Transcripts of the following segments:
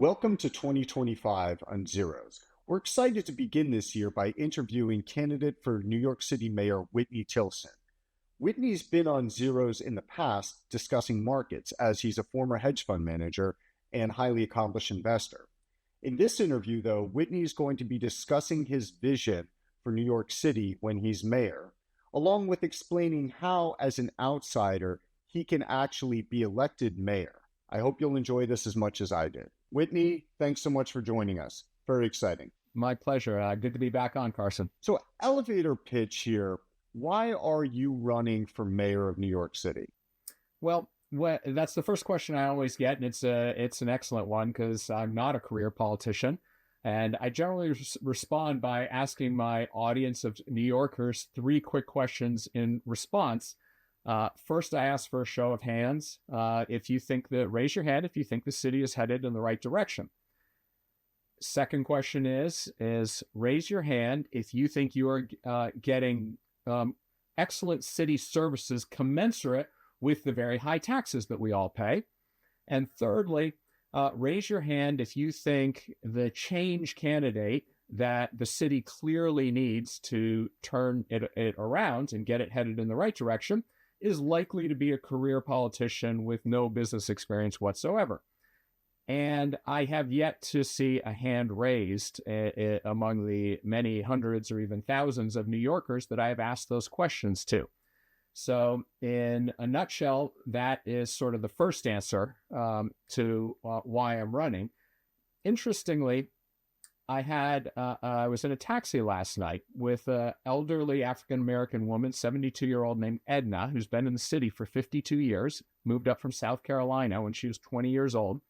Welcome to 2025 on Zeros. We're excited to begin this year by interviewing candidate for New York City Mayor Whitney Tilson. Whitney's been on Zeros in the past discussing markets as he's a former hedge fund manager and highly accomplished investor. In this interview, though, Whitney's going to be discussing his vision for New York City when he's mayor, along with explaining how, as an outsider, he can actually be elected mayor. I hope you'll enjoy this as much as I did. Whitney, thanks so much for joining us. Very exciting. My pleasure. Good to be back on, Carson. So, elevator pitch here. Why are you running for mayor of New York City? Well, that's the first question I always get, and it's an excellent one because I'm not a career politician, and I generally respond by asking my audience of New Yorkers three quick questions in response. First, I ask for a show of hands. Raise your hand if you think the city is headed in the right direction. Second question is raise your hand if you think you are getting excellent city services commensurate with the very high taxes that we all pay. And thirdly, raise your hand if you think the change candidate that the city clearly needs to turn it around and get it headed in the right direction is likely to be a career politician with no business experience whatsoever. And I have yet to see a hand raised among the many hundreds or even thousands of New Yorkers that I have asked those questions to. So in a nutshell, that is sort of the first answer to why I'm running. Interestingly, I was in a taxi last night with an elderly African-American woman, 72-year-old named Edna, who's been in the city for 52 years, moved up from South Carolina when she was 20 years old.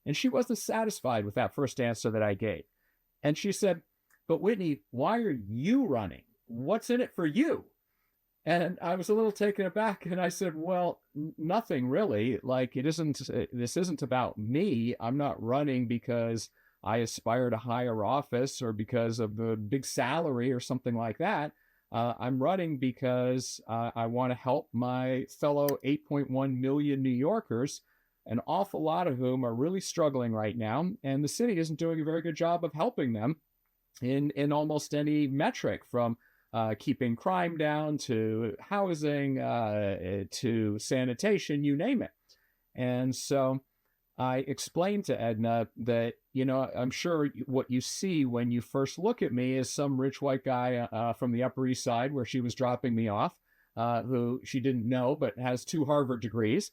And she wasn't satisfied with that first answer that I gave. And she said, "But Whitney, why are you running? What's in it for you?" And I was a little taken aback, and I said, "Well, nothing really. This isn't about me. I'm not running because I aspire to higher office or because of the big salary or something like that. I'm running because I want to help my fellow 8.1 million New Yorkers, an awful lot of whom are really struggling right now, and the city isn't doing a very good job of helping them in almost any metric, from keeping crime down to housing to sanitation, you name it." And so I explained to Edna that, I'm sure what you see when you first look at me is some rich white guy from the Upper East Side where she was dropping me off, who she didn't know but has 2 Harvard degrees.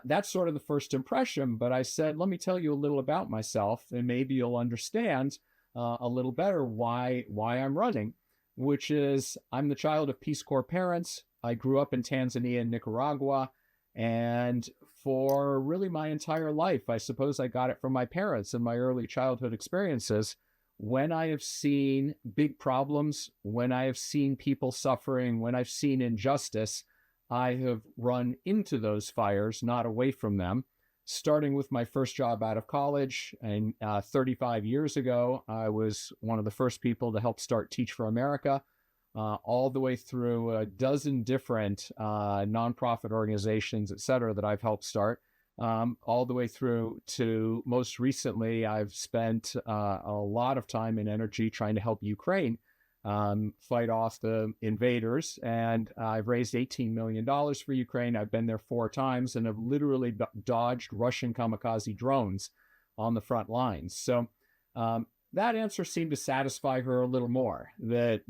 That's sort of the first impression. But I said, let me tell you a little about myself, and maybe you'll understand a little better why I'm running, which is I'm the child of Peace Corps parents. I grew up in Tanzania and Nicaragua. And for really my entire life, I suppose I got it from my parents and my early childhood experiences. When I have seen big problems, when I have seen people suffering, when I've seen injustice, I have run into those fires, not away from them. Starting with my first job out of college, and 35 years ago, I was one of the first people to help start Teach for America. All the way through a dozen different nonprofit organizations, et cetera, that I've helped start, all the way through to most recently, I've spent a lot of time and energy trying to help Ukraine fight off the invaders. And I've raised $18 million for Ukraine. I've been there 4 times and have literally dodged Russian kamikaze drones on the front lines. So that answer seemed to satisfy her a little more. So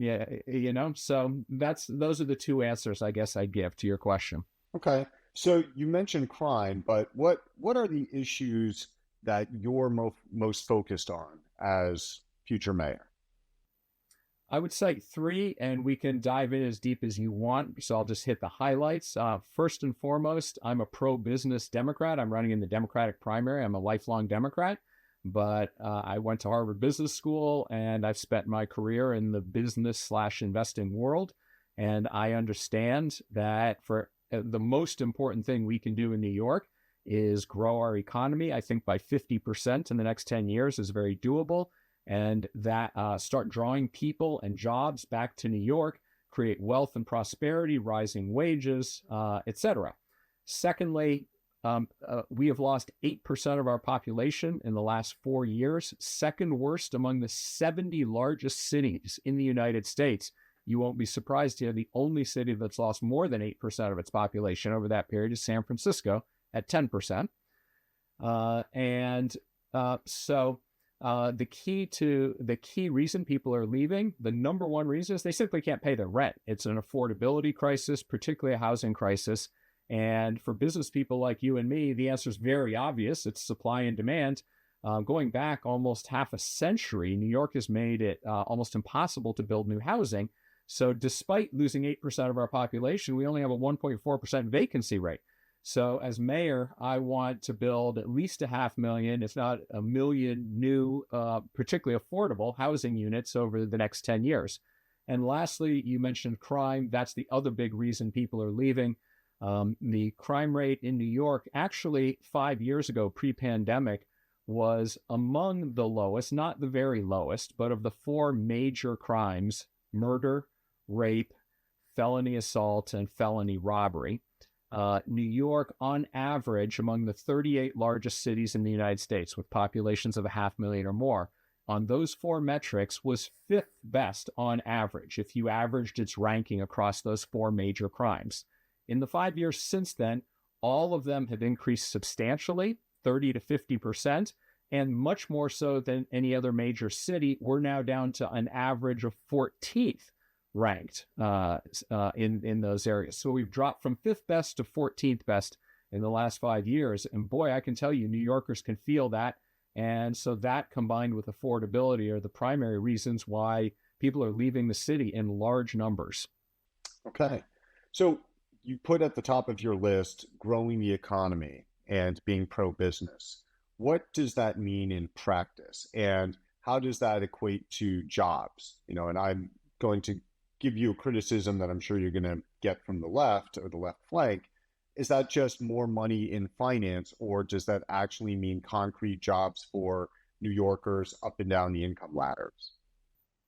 those are the 2 answers I guess I'd give to your question. Okay. So you mentioned crime, but what are the issues that you're most focused on as future mayor? I would cite 3, and we can dive in as deep as you want. So I'll just hit the highlights. First and foremost, I'm a pro-business Democrat. I'm running in the Democratic primary. I'm a lifelong Democrat. But I went to Harvard Business School, and I've spent my career in the business/investing world. And I understand that for the most important thing we can do in New York is grow our economy. I think by 50% in the next 10 years is very doable. And that start drawing people and jobs back to New York, create wealth and prosperity, rising wages, et cetera. Secondly, we have lost 8% of our population in the last 4 years, second worst among the 70 largest cities in the United States. You won't be surprised to hear the only city that's lost more than 8% of its population over that period is San Francisco at 10%. The key reason people are leaving, the number one reason is they simply can't pay their rent. It's an affordability crisis, particularly a housing crisis. And for business people like you and me, the answer is very obvious. It's supply and demand. Going back almost half a century, New York has made it almost impossible to build new housing. So despite losing 8% of our population, we only have a 1.4% vacancy rate. So as mayor, I want to build at least 500,000, if not 1 million new, particularly affordable housing units over the next 10 years. And lastly, you mentioned crime. That's the other big reason people are leaving. The crime rate in New York, actually 5 years ago, pre-pandemic, was among the lowest, not the very lowest, but of the 4 major crimes: murder, rape, felony assault, and felony robbery. New York, on average, among the 38 largest cities in the United States with populations of 500,000 or more, on those 4 metrics was 5th best on average, if you averaged its ranking across those 4 major crimes. In the 5 years since then, all of them have increased substantially, 30 to 50%, and much more so than any other major city. We're now down to an average of 14th ranked in those areas. So we've dropped from 5th best to 14th best in the last 5 years. And boy, I can tell you, New Yorkers can feel that. And so that, combined with affordability, are the primary reasons why people are leaving the city in large numbers. Okay. So you put at the top of your list growing the economy and being pro-business. What does that mean in practice? And how does that equate to jobs? And I'm going to give you a criticism that I'm sure you're going to get from the left or the left flank. Is that just more money in finance, or does that actually mean concrete jobs for New Yorkers up and down the income ladders?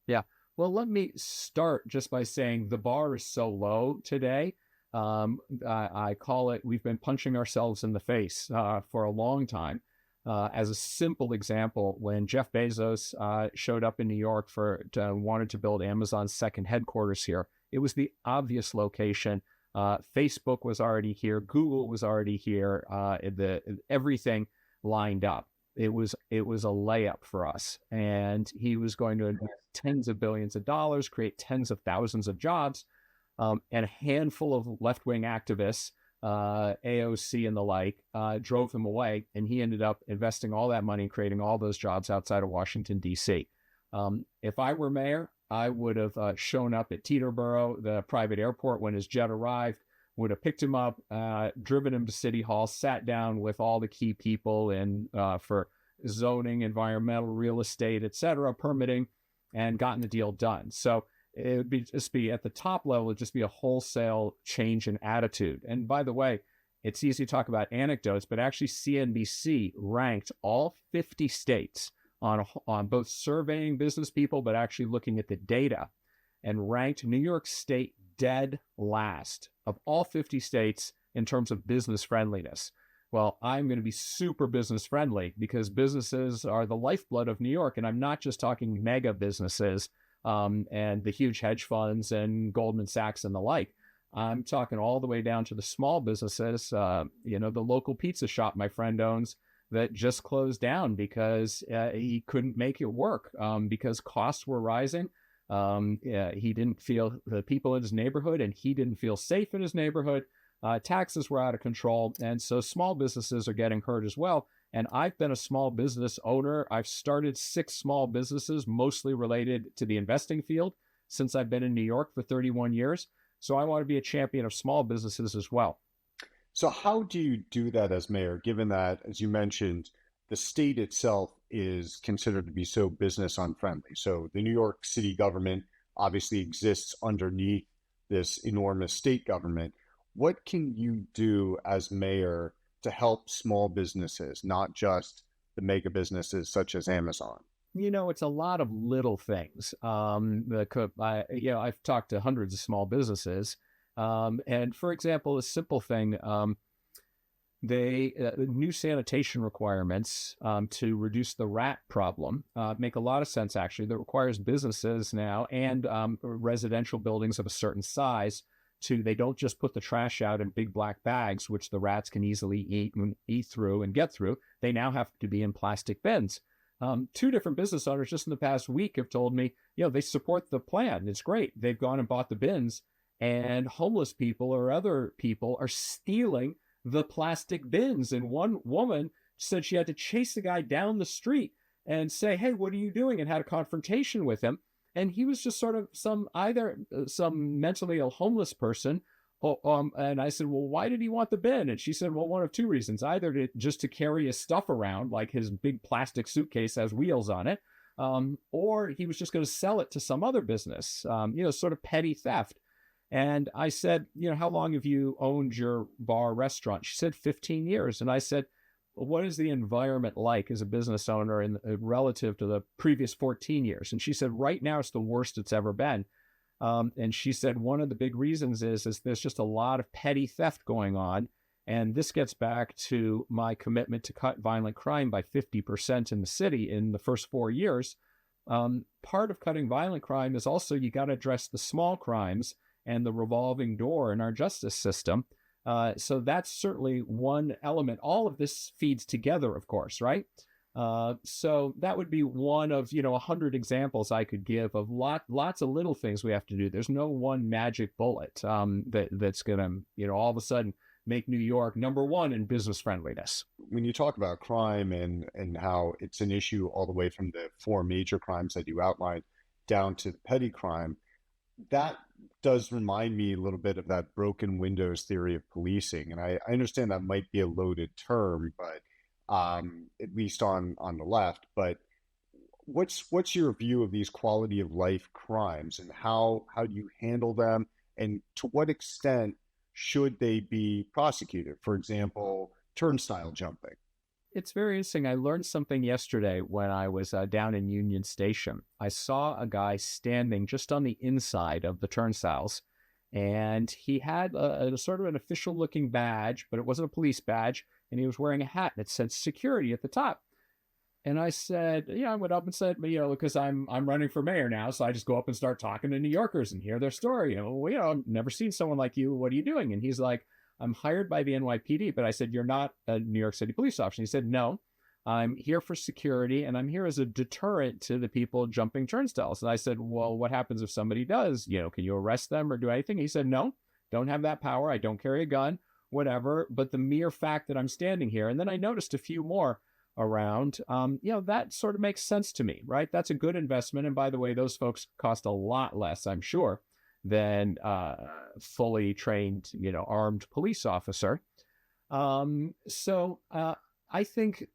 Yeah. Well, let me start just by saying the bar is so low today. I call it, we've been punching ourselves in the face for a long time. As a simple example, when Jeff Bezos showed up in New York wanted to build Amazon's second headquarters here, it was the obvious location. Facebook was already here, Google was already here, everything lined up. It was a layup for us, and he was going to invest tens of billions of dollars, create tens of thousands of jobs, and a handful of left-wing activists, AOC and the like, drove him away, and he ended up investing all that money and creating all those jobs outside of Washington, D.C. If I were mayor, I would have shown up at Teterboro, the private airport, when his jet arrived, would have picked him up, driven him to City Hall, sat down with all the key people for zoning, environmental, real estate, et cetera, permitting, and gotten the deal done. So it would just be at the top level, it'd just be a wholesale change in attitude. And by the way, it's easy to talk about anecdotes, but actually CNBC ranked all 50 states on both surveying business people, but actually looking at the data, and ranked New York State dead last of all 50 states in terms of business friendliness. Well, I'm going to be super business friendly because businesses are the lifeblood of New York. And I'm not just talking mega businesses and the huge hedge funds and Goldman Sachs and the like. I'm talking all the way down to the small businesses, the local pizza shop my friend owns that just closed down because he couldn't make it work because costs were rising. He didn't feel the people in his neighborhood, and he didn't feel safe in his neighborhood. Taxes were out of control. And so small businesses are getting hurt as well. And I've been a small business owner. I've started 6 small businesses, mostly related to the investing field, since I've been in New York for 31 years. So I want to be a champion of small businesses as well. So how do you do that as mayor, given that, as you mentioned, the state itself is considered to be so business unfriendly? So the New York City government obviously exists underneath this enormous state government. What can you do as mayor to help small businesses, not just the mega businesses such as Amazon? It's a lot of little things. I've talked to hundreds of small businesses. And for example, a simple thing, New sanitation requirements to reduce the rat problem make a lot of sense, actually. That requires businesses now and residential buildings of a certain size they don't just put the trash out in big black bags, which the rats can easily eat through and get through. They now have to be in plastic bins. Two different business owners just in the past week have told me, they support the plan. It's great. They've gone and bought the bins, and homeless people or other people are stealing the plastic bins. And one woman said she had to chase the guy down the street and say, "Hey, what are you doing?" and had a confrontation with him. And he was just sort of some mentally ill homeless person. And I said, "Well, why did he want the bin?" And she said, "Well, one of two reasons. Either just to carry his stuff around, like his big plastic suitcase has wheels on it, or he was just going to sell it to some other business, sort of petty theft." And I said, "How long have you owned your bar restaurant?" She said, 15 years. And I said, "Well, what is the environment like as a business owner relative to the previous 14 years? And she said, "Right now, it's the worst it's ever been." And she said, one of the big reasons is there's just a lot of petty theft going on. And this gets back to my commitment to cut violent crime by 50% in the city in the first 4 years. Part of cutting violent crime is also you got to address the small crimes and the revolving door in our justice system. So that's certainly one element. All of this feeds together, of course, right? So that would be one of 100 examples I could give of lots of little things we have to do. There's no one magic bullet that's going to all of a sudden make New York number one in business friendliness. When you talk about crime and how it's an issue all the way from the four major crimes that you outlined down to the petty crime, that does remind me a little bit of that broken windows theory of policing. And I understand that might be a loaded term, but at least on the left. But what's your view of these quality of life crimes, and how do you handle them, and to what extent should they be prosecuted? For example, turnstile jumping. It's very interesting. I learned something yesterday when I was down in Union Station. I saw a guy standing just on the inside of the turnstiles, and he had a sort of an official-looking badge, but it wasn't a police badge, and he was wearing a hat that said security at the top. And I said, I went up and said, because I'm running for mayor now, so I just go up and start talking to New Yorkers and hear their story. I've never seen someone like you. What are you doing? And he's like, "I'm hired by the NYPD." But I said, "You're not a New York City police officer." And he said, "No, I'm here for security, and I'm here as a deterrent to the people jumping turnstiles." And I said, "Well, what happens if somebody does? Can you arrest them or do anything?" He said, "No, don't have that power. I don't carry a gun, whatever. But the mere fact that I'm standing here." And then I noticed a few more around, that sort of makes sense to me, right? That's a good investment. And by the way, those folks cost a lot less, I'm sure, than fully trained, armed police officer. So I think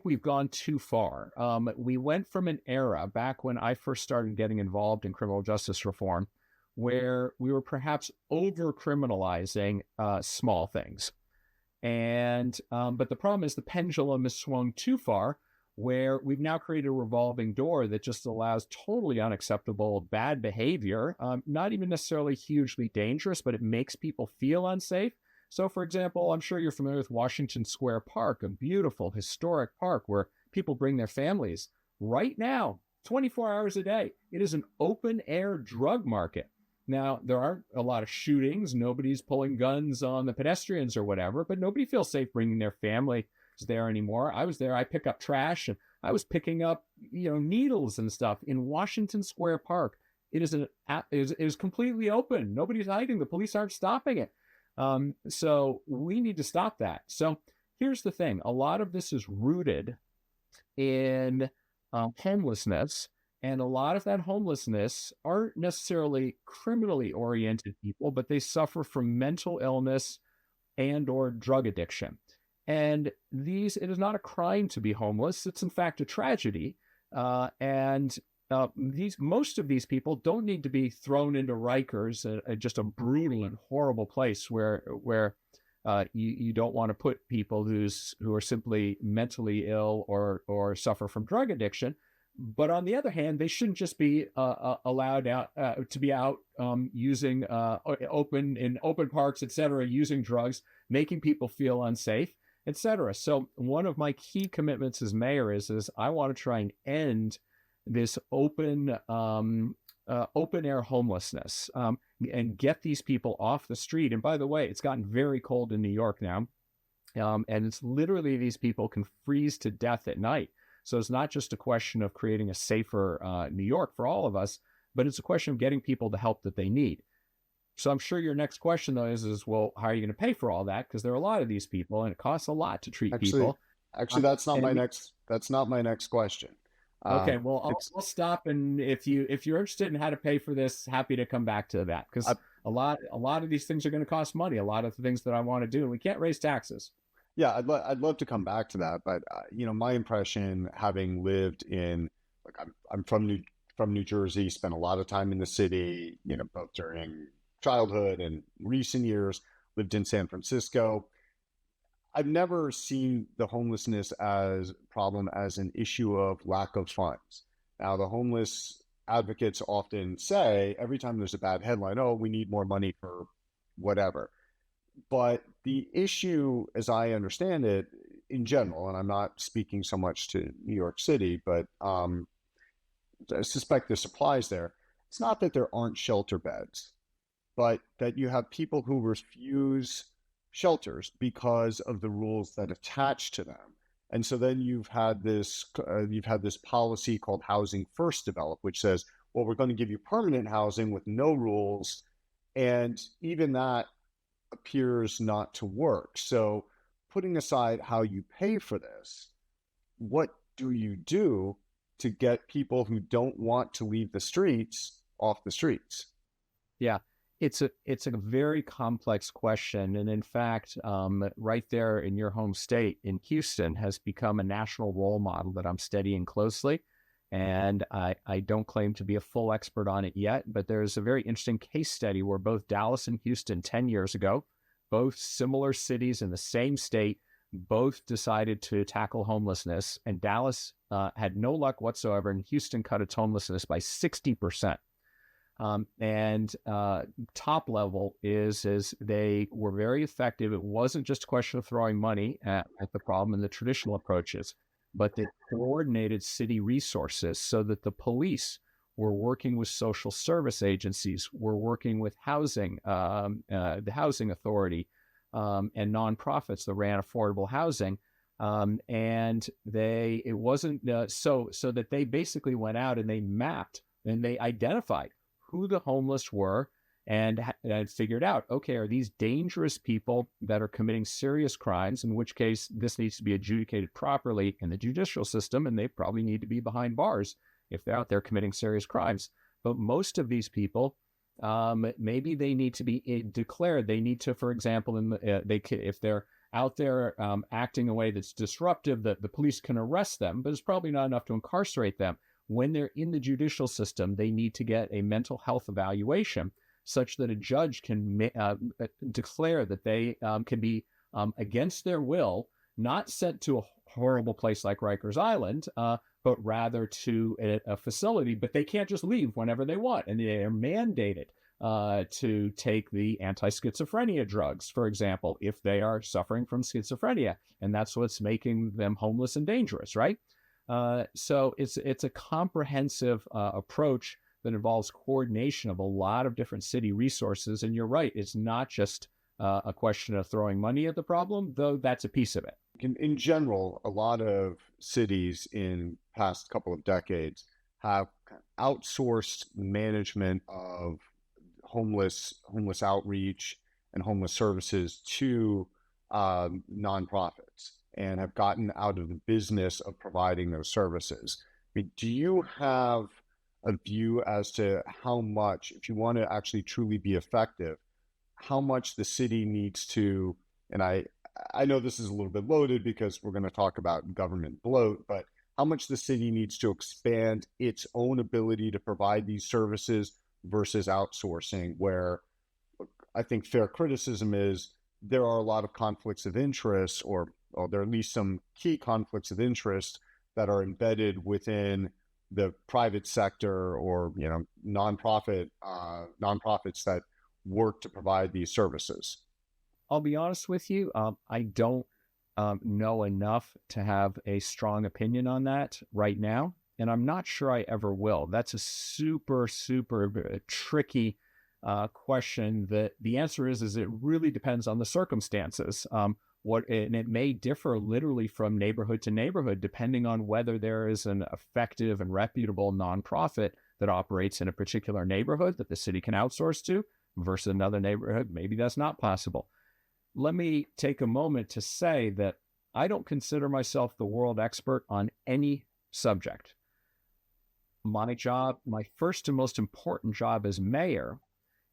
we've gone too far. We went from an era back when I first started getting involved in criminal justice reform, where we were perhaps over criminalizing small things. And but the problem is the pendulum has swung too far, where we've now created a revolving door that just allows totally unacceptable bad behavior, not even necessarily hugely dangerous, but it makes people feel unsafe. So, for example, I'm sure you're familiar with Washington Square Park, a beautiful historic park where people bring their families. Right now, 24 hours a day, it is an open air drug market. Now, there aren't a lot of shootings. Nobody's pulling guns on the pedestrians or whatever, but nobody feels safe bringing their family there anymore. I was there. I pick up trash, and I was picking up, needles and stuff in Washington Square Park. It is completely open. Nobody's hiding. The police aren't stopping it. So we need to stop that. So here's the thing. A lot of this is rooted in homelessness. And a lot of that homelessness aren't necessarily criminally oriented people, but they suffer from mental illness and or drug addiction. And it is not a crime to be homeless. It's in fact a tragedy. Most of these people don't need to be thrown into Rikers, just a brutal and horrible place where you don't want to put people who are simply mentally ill or suffer from drug addiction. But on the other hand, they shouldn't just be allowed out to be out using open parks, et cetera, using drugs, making people feel unsafe, et cetera. So one of my key commitments as mayor is I want to try and end this open air homelessness, and get these people off the street. And by the way, it's gotten very cold in New York now. And it's literally these people can freeze to death at night. So it's not just a question of creating a safer New York for all of us, but it's a question of getting people the help that they need. So I'm sure your next question though is well, how are you going to pay for all that? Because there are a lot of these people, and it costs a lot to treat Actually, people. actually, that's not And my next. That's not my next question. okay, well, It's I'll stop, and if you're interested in how to pay for this, happy to come back to that, because I, a lot of these things are going to cost money. A lot of the things that I want to do, and we can't raise taxes. yeah, I'd love to come back to that, but my impression, having lived in, like, I'm from New Jersey, spent a lot of time in the city, both during childhood and recent years, lived in San Francisco. I've never seen the homelessness as problem as an issue of lack of funds. Now, the homeless advocates often say every time there's a bad headline, oh, we need more money for whatever. But the issue, as I understand it, in general, and I'm not speaking so much to New York City, but I suspect this applies there. It's not that there aren't shelter beds, but that you have people who refuse shelters because of the rules that attach to them. And so then you've had this policy called Housing First develop, which says, well, we're going to give you permanent housing with no rules, and even that appears not to work. So, putting aside how you pay for this, what do you do to get people who don't want to leave the streets off the streets? Yeah, it's a very complex question, and in fact, right there in your home state in Houston has become a national role model that I'm studying closely. And I don't claim to be a full expert on it yet, but there's a very interesting case study where both Dallas and Houston 10 years ago, both similar cities in the same state, both decided to tackle homelessness. And Dallas had no luck whatsoever, and Houston cut its homelessness by 60%. And top level is they were very effective. It wasn't just a question of throwing money at the problem in the traditional approaches, but they coordinated city resources so that the police were working with social service agencies, were working with housing, the housing authority, and nonprofits that ran affordable housing. And it wasn't so that they basically went out and they mapped and they identified who the homeless were, and figured out, okay, are these dangerous people that are committing serious crimes, in which case this needs to be adjudicated properly in the judicial system, and they probably need to be behind bars if they're out there committing serious crimes. But most of these people, maybe they need to be declared. They need to, for example, if they're out there acting in a way that's disruptive, that the police can arrest them, but it's probably not enough to incarcerate them. When they're in the judicial system, they need to get a mental health evaluation such that a judge can declare that they can be, against their will, not sent to a horrible place like Rikers Island, but rather to a facility. But they can't just leave whenever they want. And they are mandated to take the anti-schizophrenia drugs, for example, if they are suffering from schizophrenia. And that's what's making them homeless and dangerous, right? So it's a comprehensive approach that involves coordination of a lot of different city resources. And you're right, it's not just a question of throwing money at the problem, though that's a piece of it. In general, a lot of cities in past couple of decades have outsourced management of homeless outreach and homeless services to nonprofits, and have gotten out of the business of providing those services. I mean, do you have a view as to how much, if you want to actually truly be effective, how much the city needs to, and I know this is a little bit loaded because we're going to talk about government bloat, but how much the city needs to expand its own ability to provide these services versus outsourcing, where I think fair criticism is there are a lot of conflicts of interest, or there are at least some key conflicts of interest that are embedded within the private sector or nonprofits that work to provide these services? I'll be honest with you. I don't know enough to have a strong opinion on that right now, and I'm not sure I ever will. That's a super, super tricky question. That the answer is it really depends on the circumstances. And it may differ literally from neighborhood to neighborhood, depending on whether there is an effective and reputable nonprofit that operates in a particular neighborhood that the city can outsource to versus another neighborhood. Maybe that's not possible. Let me take a moment to say that I don't consider myself the world expert on any subject. My job, my first and most important job as mayor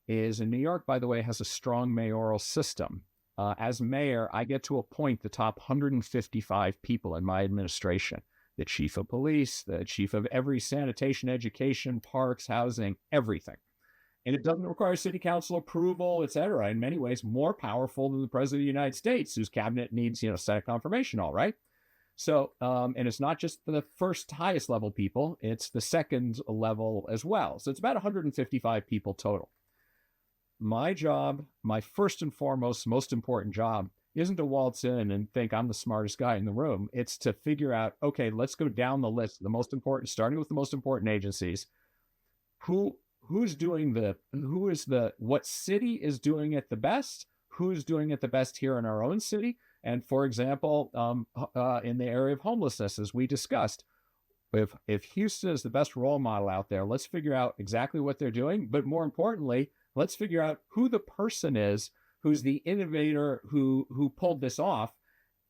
is, in New York, by the way, has a strong mayoral system. As mayor, I get to appoint the top 155 people in my administration, the chief of police, the chief of every sanitation, education, parks, housing, everything. And it doesn't require city council approval, et cetera. In many ways, more powerful than the president of the United States, whose cabinet needs, Senate confirmation, all right? So, and it's not just the first highest level people, it's the second level as well. So it's about 155 people total. My job, my first and foremost, most important job, isn't to waltz in and think I'm the smartest guy in the room. It's to figure out, okay, let's go down the list, the most important, starting with the most important agencies. What city is doing it the best? Who's doing it the best here in our own city? And for example, in the area of homelessness, as we discussed, if Houston is the best role model out there, let's figure out exactly what they're doing. But more importantly, let's figure out who the person is who's the innovator who pulled this off.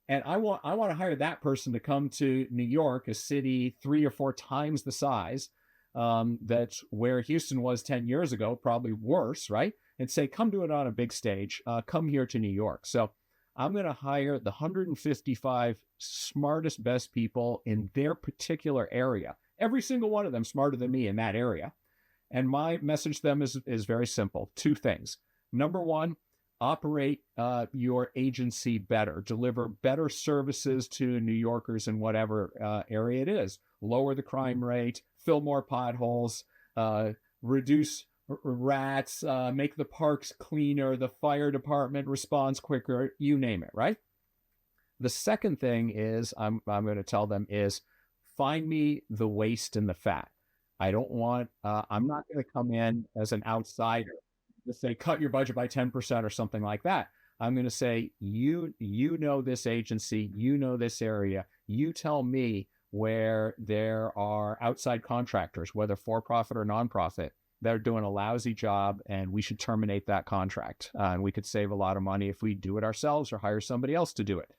And I want to hire that person to come to New York, a city 3 or 4 times the size. That's where Houston was 10 years ago, probably worse, right? And say, come do it on a big stage. Come here to New York. So I'm going to hire the 155 smartest, best people in their particular area. Every single one of them smarter than me in that area. And my message to them is very simple. 2 things. Number one, operate your agency better, deliver better services to New Yorkers in whatever area it is. Lower the crime rate, fill more potholes, reduce rats, make the parks cleaner, the fire department responds quicker, you name it, right? The second thing is I'm going to tell them is find me the waste and the fat. I'm not going to come in as an outsider to say, cut your budget by 10% or something like that. I'm going to say, you know this agency, you know this area, you tell me where there are outside contractors, whether for-profit or nonprofit, that are doing a lousy job, and we should terminate that contract. And we could save a lot of money if we do it ourselves or hire somebody else to do it.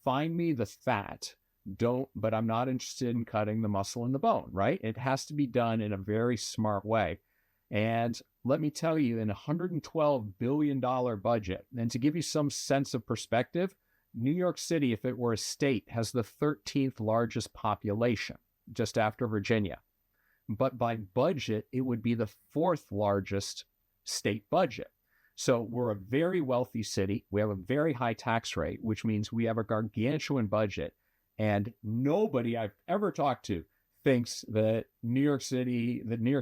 Find me the fat. But I'm not interested in cutting the muscle and the bone, right? It has to be done in a very smart way. And let me tell you, in a $112 billion budget, and to give you some sense of perspective, New York City, if it were a state, has the 13th largest population, just after Virginia. But by budget, it would be the 4th largest state budget. So we're a very wealthy city. We have a very high tax rate, which means we have a gargantuan budget. And nobody I've ever talked to thinks that the New York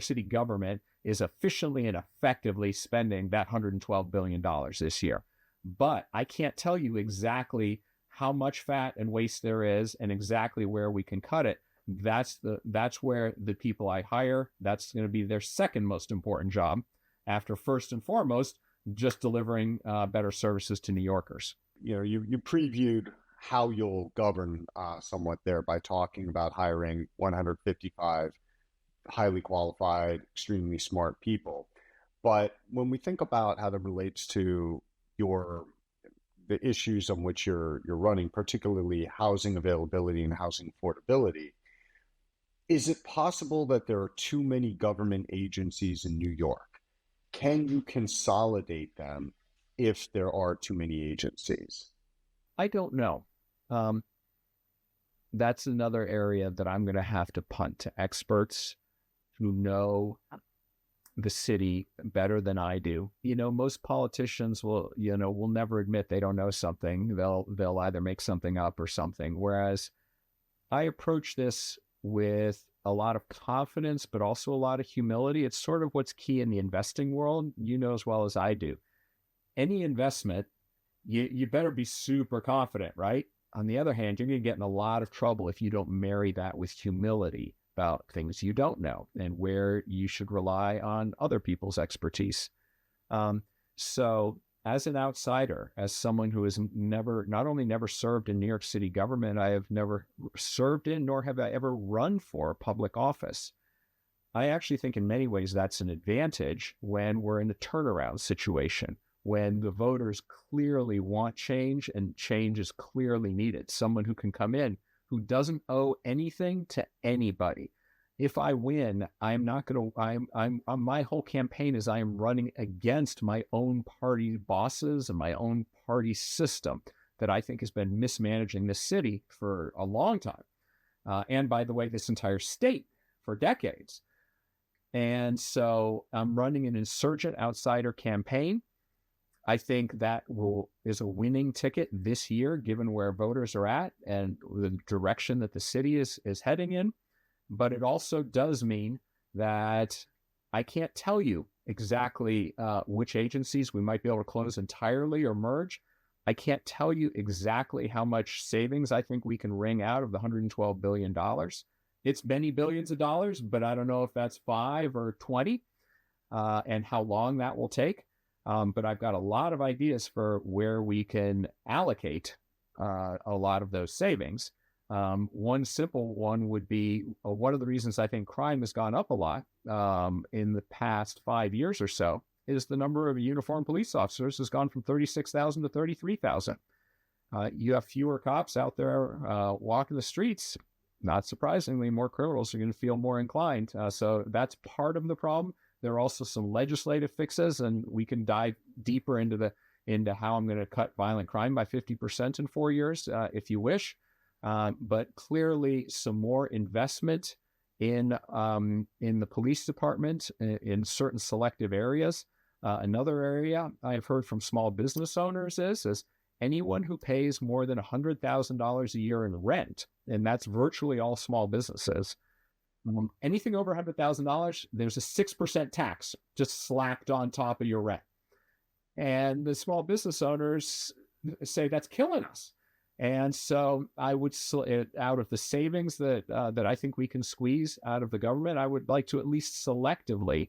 City government is efficiently and effectively spending that $112 billion this year. But I can't tell you exactly how much fat and waste there is and exactly where we can cut it. That's where the people I hire, that's going to be their second most important job, after first and foremost just delivering better services to New Yorkers. You previewed how you'll govern somewhat there by talking about hiring 155 highly qualified, extremely smart people. But when we think about how that relates to the issues on which you're running, particularly housing availability and housing affordability, is it possible that there are too many government agencies in New York? Can you consolidate them if there are too many agencies? I don't know. That's another area that I'm going to have to punt to experts who know the city better than I do. Most politicians will never admit they don't know something. They'll either make something up or something. Whereas I approach this with a lot of confidence, but also a lot of humility. It's sort of what's key in the investing world. You know as well as I do. Any investment, you better be super confident, right? On the other hand, you're going to get in a lot of trouble if you don't marry that with humility about things you don't know and where you should rely on other people's expertise. So as an outsider, as someone who has not only never served in New York City government, I have never served in, nor have I ever run for public office. I actually think in many ways that's an advantage when we're in a turnaround situation, when the voters clearly want change and change is clearly needed. Someone who can come in who doesn't owe anything to anybody. If I win, I'm not going to, my whole campaign is I am running against my own party bosses and my own party system that I think has been mismanaging this city for a long time. And by the way, this entire state for decades. And so I'm running an insurgent outsider campaign. I think that is a winning ticket this year, given where voters are at and the direction that the city is heading in. But it also does mean that I can't tell you exactly which agencies we might be able to close entirely or merge. I can't tell you exactly how much savings I think we can wring out of the $112 billion. It's many billions of dollars, but I don't know if that's 5 or 20 and how long that will take. But I've got a lot of ideas for where we can allocate a lot of those savings. One simple one would be one of the reasons I think crime has gone up a lot in the past 5 years or so is the number of uniformed police officers has gone from 36,000 to 33,000. You have fewer cops out there walking the streets. Not surprisingly, more criminals are going to feel more inclined. So that's part of the problem. There are also some legislative fixes, and we can dive deeper into how I'm going to cut violent crime by 50% in 4 years, if you wish. But clearly, some more investment in the police department in certain selective areas. Another area I've heard from small business owners is anyone who pays more than $100,000 a year in rent, and that's virtually all small businesses. Anything over $100,000, there's a 6% tax just slapped on top of your rent. And the small business owners say that's killing us. And so I would, out of the savings that I think we can squeeze out of the government, I would like to at least selectively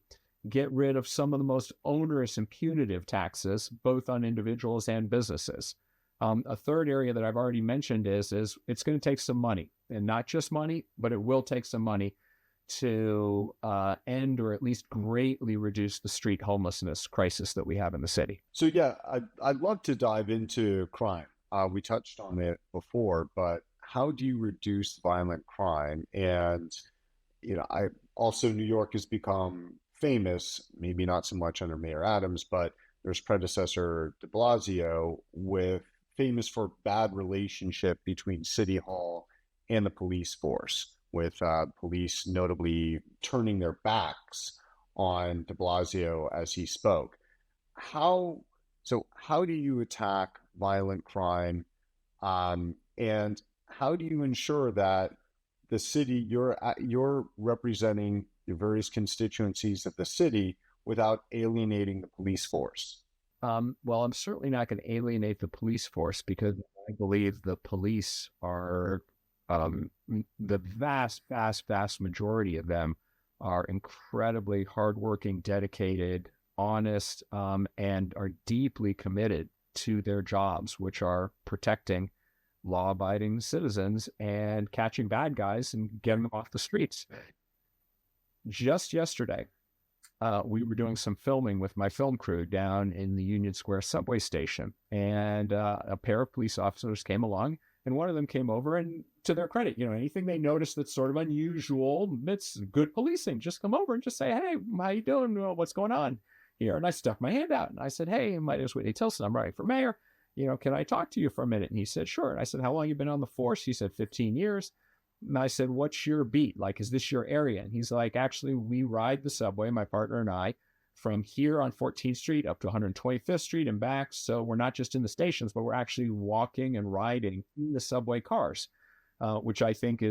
get rid of some of the most onerous and punitive taxes, both on individuals and businesses. A third area that I've already mentioned is it's going to take some money, and not just money, but it will take some money to end or at least greatly reduce the street homelessness crisis that we have in the city. So yeah, I'd love to dive into crime. We touched on it before, but how do you reduce violent crime? And, I also, New York has become famous, maybe not so much under Mayor Adams, but there's predecessor de Blasio famous for bad relationship between City Hall and the police force, with police notably turning their backs on de Blasio as he spoke. How do you attack violent crime, and how do you ensure that the city you're representing the various constituencies of the city without alienating the police force? Well, I'm certainly not going to alienate the police force because I believe the police are the vast, vast, vast majority of them are incredibly hardworking, dedicated, honest, and are deeply committed to their jobs, which are protecting law-abiding citizens and catching bad guys and getting them off the streets. Just yesterday, we were doing some filming with my film crew down in the Union Square subway station, and a pair of police officers came along, and one of them came over, and to their credit, anything they notice that's sort of unusual, it's good policing. Just come over and just say, "Hey, how you doing? What's going on here?" And I stuck my hand out and I said, "Hey, my name is Whitney Tilson. I'm running for mayor. Can I talk to you for a minute?" And he said, "Sure." And I said, "How long have you been on the force?" He said, 15 years. And I said, "What's your beat? Like, is this your area?" And he's like, "Actually, we ride the subway, my partner and I, from here on 14th Street up to 125th Street and back. So we're not just in the stations, but we're actually walking and riding in the subway cars." which I think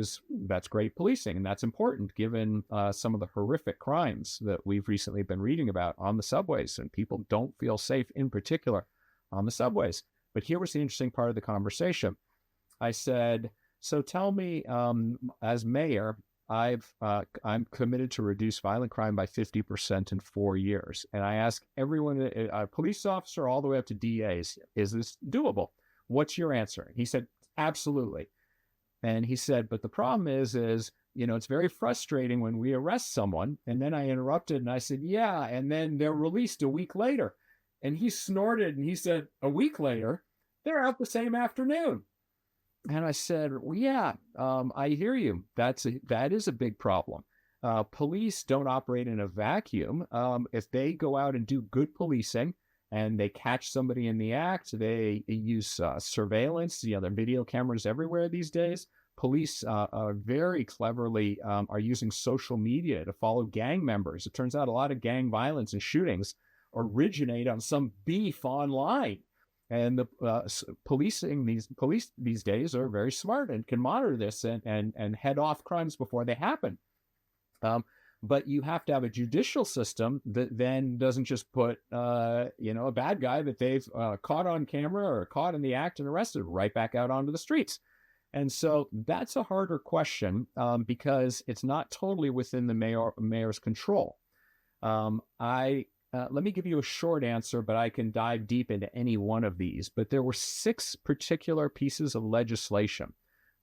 that's great policing, and that's important given some of the horrific crimes that we've recently been reading about on the subways, and people don't feel safe in particular on the subways. But here was the interesting part of the conversation. I said, so tell me, as mayor, I'm committed to reduce violent crime by 50% in 4 years. And I asked everyone, a police officer all the way up to DAs, is this doable? What's your answer? He said, absolutely. And he said, but the problem is, it's very frustrating when we arrest someone. And then I interrupted and I said, yeah, and then they're released a week later. And he snorted and he said, a week later, they're out the same afternoon. And I said, well, yeah, I hear you. That is a big problem. Police don't operate in a vacuum. If they go out and do good policing and they catch somebody in the act, they use surveillance. There are video cameras everywhere these days. Police very cleverly are using social media to follow gang members. It turns out a lot of gang violence and shootings originate on some beef online. And the police these days are very smart and can monitor this and head off crimes before they happen. But you have to have a judicial system that then doesn't just put a bad guy that they've caught on camera or caught in the act and arrested right back out onto the streets. And so that's a harder question because it's not totally within the mayor's control. Let me give you a short answer, but I can dive deep into any one of these. But there were 6 particular pieces of legislation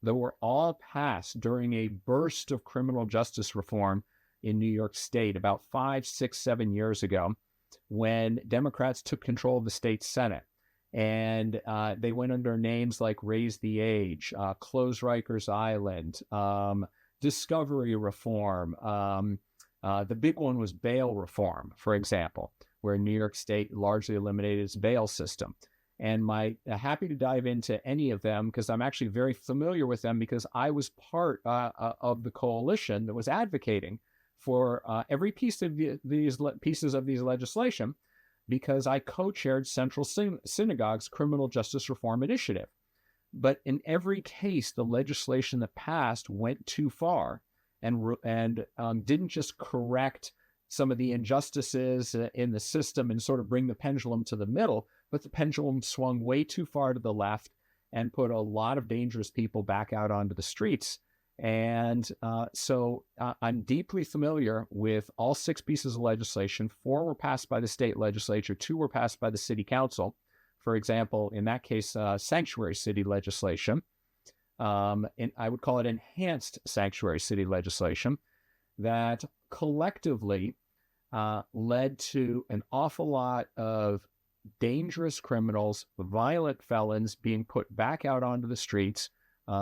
that were all passed during a burst of criminal justice reform in New York State about 5, 6, 7 years ago when Democrats took control of the state Senate. And they went under names like Raise the Age, Close Rikers Island, Discovery Reform. The big one was bail reform, for example, where New York State largely eliminated its bail system. And happy to dive into any of them because I'm actually very familiar with them because I was part of the coalition that was advocating for every piece of these pieces of these legislation because I co-chaired Central Synagogue's Criminal Justice Reform Initiative. But in every case, the legislation that passed went too far and didn't just correct some of the injustices in the system and sort of bring the pendulum to the middle, but the pendulum swung way too far to the left and put a lot of dangerous people back out onto the streets. And so I'm deeply familiar with all 6 pieces of legislation. 4 were passed by the state legislature, 2 were passed by the city council. For example, in that case, sanctuary city legislation. And I would call it enhanced sanctuary city legislation that collectively led to an awful lot of dangerous criminals, violent felons being put back out onto the streets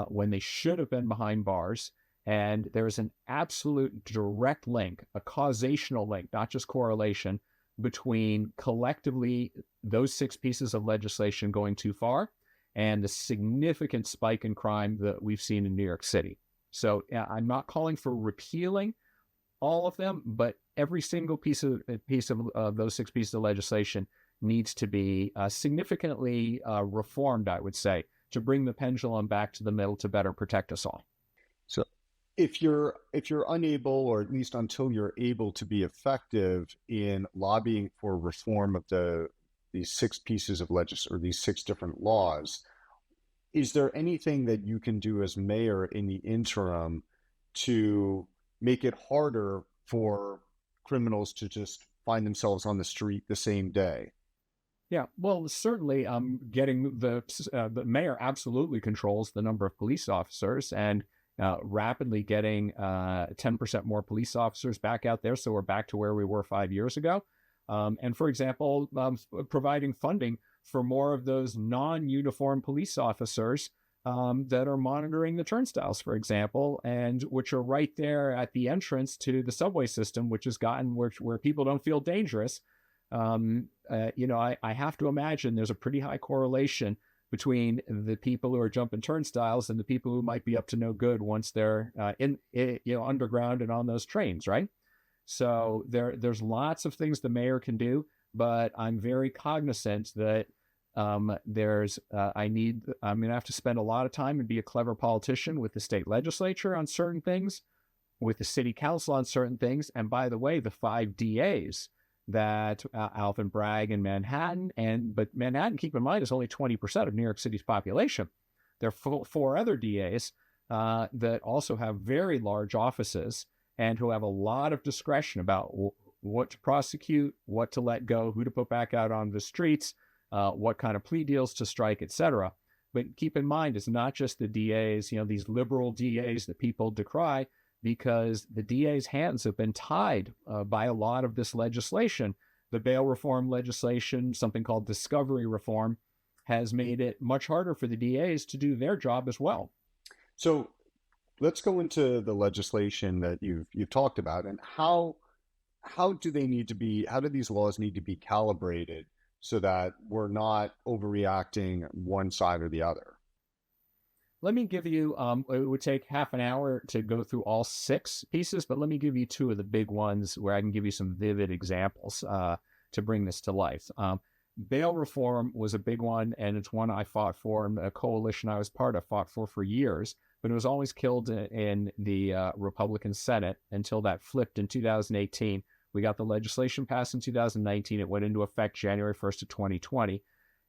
when they should have been behind bars. And there's an absolute direct link, a causational link, not just correlation, between collectively those 6 pieces of legislation going too far and the significant spike in crime that we've seen in New York City. So I'm not calling for repealing all of them, but every single piece of those 6 pieces of legislation needs to be significantly reformed, I would say, to bring the pendulum back to the middle to better protect us all. So if you're unable, or at least until you're able to be effective in lobbying for reform of these 6 pieces of legislation, or these 6 different laws, is there anything that you can do as mayor in the interim to make it harder for criminals to just find themselves on the street the same day? Yeah, well, certainly getting the mayor absolutely controls the number of police officers and rapidly getting 10% more police officers back out there. So we're back to where we were 5 years ago. And for example, providing funding for more of those non-uniform police officers that are monitoring the turnstiles, for example, and which are right there at the entrance to the subway system, which has gotten where people don't feel dangerous. I have to imagine there's a pretty high correlation between the people who are jumping turnstiles and the people who might be up to no good once they're underground and on those trains, right? So there's lots of things the mayor can do, but I'm very cognizant that I'm going to have to spend a lot of time and be a clever politician with the state legislature on certain things, with the city council on certain things. And by the way, the 5 DAs that Alvin Bragg in Manhattan, but Manhattan, keep in mind, is only 20% of New York City's population. There are 4 other DAs that also have very large offices and who have a lot of discretion about what to prosecute, what to let go, who to put back out on the streets, what kind of plea deals to strike, etc. But keep in mind, it's not just the DAs, these liberal DAs that people decry, because the DA's hands have been tied by a lot of this legislation. The bail reform legislation, something called discovery reform, has made it much harder for the DAs to do their job as well. So let's go into the legislation that you've talked about, and how do these laws need to be calibrated so that we're not overreacting one side or the other? Let me give you, it would take half an hour to go through all 6 pieces, but let me give you 2 of the big ones where I can give you some vivid examples to bring this to life. Bail reform was a big one, and it's one I fought for, and a coalition I was part of fought for years, but it was always killed in the Republican Senate until that flipped in 2018. We got the legislation passed in 2019. It went into effect January 1st of 2020.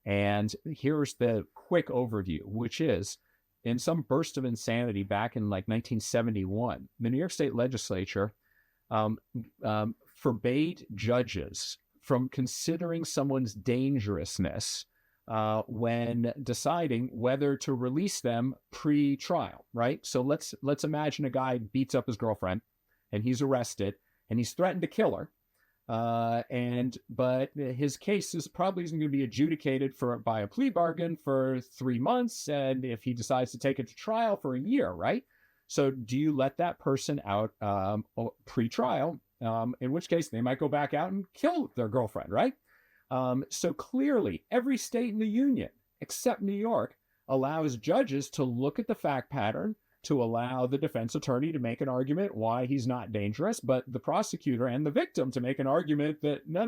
And here's the quick overview, which is, in some burst of insanity back in like 1971, the New York State Legislature forbade judges from considering someone's dangerousness when deciding whether to release them pre-trial, right? So let's imagine a guy beats up his girlfriend and he's arrested and he's threatened to kill her. But his case is probably isn't going to be adjudicated by a plea bargain for 3 months, and if he decides to take it to trial, for a year, right? So do you let that person out pre-trial? In which case they might go back out and kill their girlfriend, right? So clearly, every state in the union, except New York, allows judges to look at the fact pattern, to allow the defense attorney to make an argument why he's not dangerous, but the prosecutor and the victim to make an argument that, no,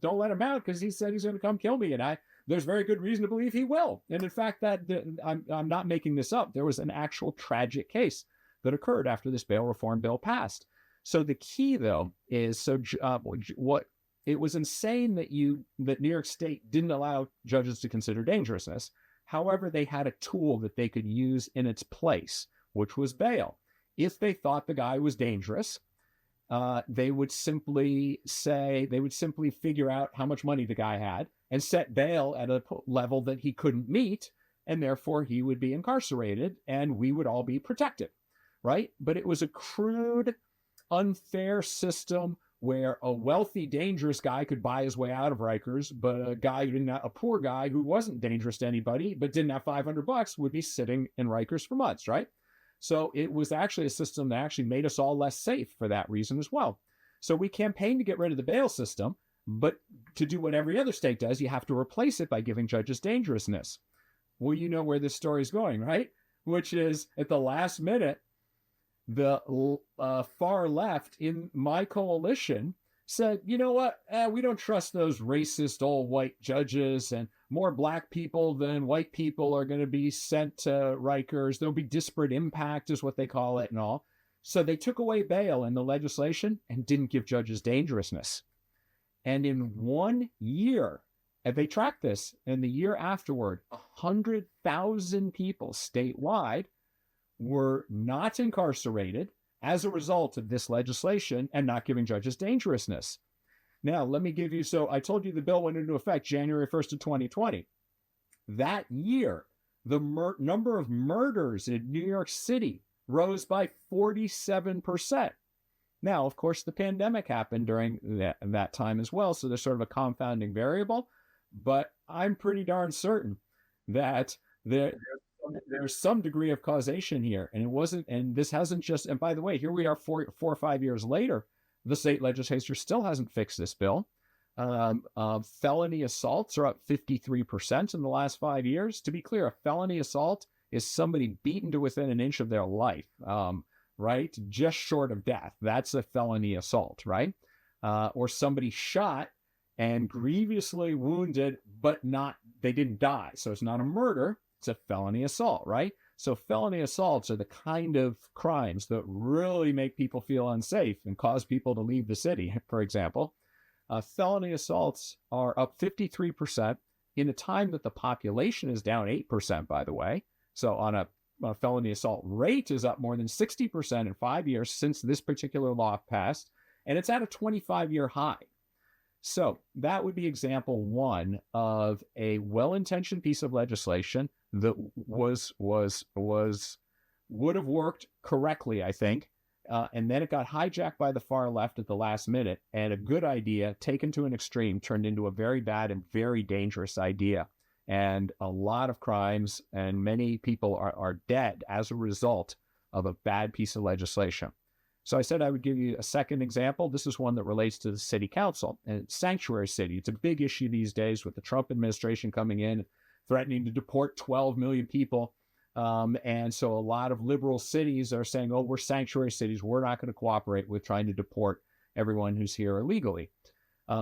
don't let him out because he said he's going to come kill me, and there's very good reason to believe he will. And in fact, I'm not making this up. There was an actual tragic case that occurred after this bail reform bill passed. So the key, though, is it was insane that New York State didn't allow judges to consider dangerousness. However, they had a tool that they could use in its place, which was bail. If they thought the guy was dangerous, they would simply figure out how much money the guy had and set bail at a level that he couldn't meet, and therefore he would be incarcerated and we would all be protected, right? But it was a crude, unfair system where a wealthy, dangerous guy could buy his way out of Rikers, but a poor guy who wasn't dangerous to anybody but didn't have $500 would be sitting in Rikers for months, right? So it was actually a system that actually made us all less safe for that reason as well. So we campaigned to get rid of the bail system, but to do what every other state does, you have to replace it by giving judges dangerousness. Well, you know where this story is going, right? Which is, at the last minute, the far left in my coalition said, you know what, we don't trust those racist old white judges, and more black people than white people are going to be sent to Rikers. There'll be disparate impact is what they call it and all. So they took away bail in the legislation and didn't give judges dangerousness. And in 1 year, and they tracked this, and the year afterward, 100,000 people statewide were not incarcerated as a result of this legislation and not giving judges dangerousness. Now, let me give you, so I told you the bill went into effect January 1st of 2020. That year, the number of murders in New York City rose by 47%. Now, of course, the pandemic happened during that time as well, so there's sort of a confounding variable, but I'm pretty darn certain that there's some degree of causation here, and it wasn't, and this hasn't just, and by the way, here we are 4 or 5 years later, the state legislature still hasn't fixed this bill. Felony assaults are up 53% in the last 5 years. To be clear, a felony assault is somebody beaten to within an inch of their life, right? Just short of death. That's a felony assault, right? Or somebody shot and grievously wounded, but they didn't die. So it's not a murder, it's a felony assault, right? So felony assaults are the kind of crimes that really make people feel unsafe and cause people to leave the city, for example. Felony assaults are up 53% in a time that the population is down 8%, by the way. So on a felony assault rate is up more than 60% in 5 years since this particular law passed, and it's at a 25-year high. So that would be example one of a well-intentioned piece of legislation that would have worked correctly, I think, and then it got hijacked by the far left at the last minute, and a good idea taken to an extreme turned into a very bad and very dangerous idea. And a lot of crimes and many people are dead as a result of a bad piece of legislation. So I said I would give you a second example. This is one that relates to the city council and sanctuary city. It's a big issue these days with the Trump administration coming in, threatening to deport 12 million people. And so a lot of liberal cities are saying, oh, we're sanctuary cities. We're not going to cooperate with trying to deport everyone who's here illegally.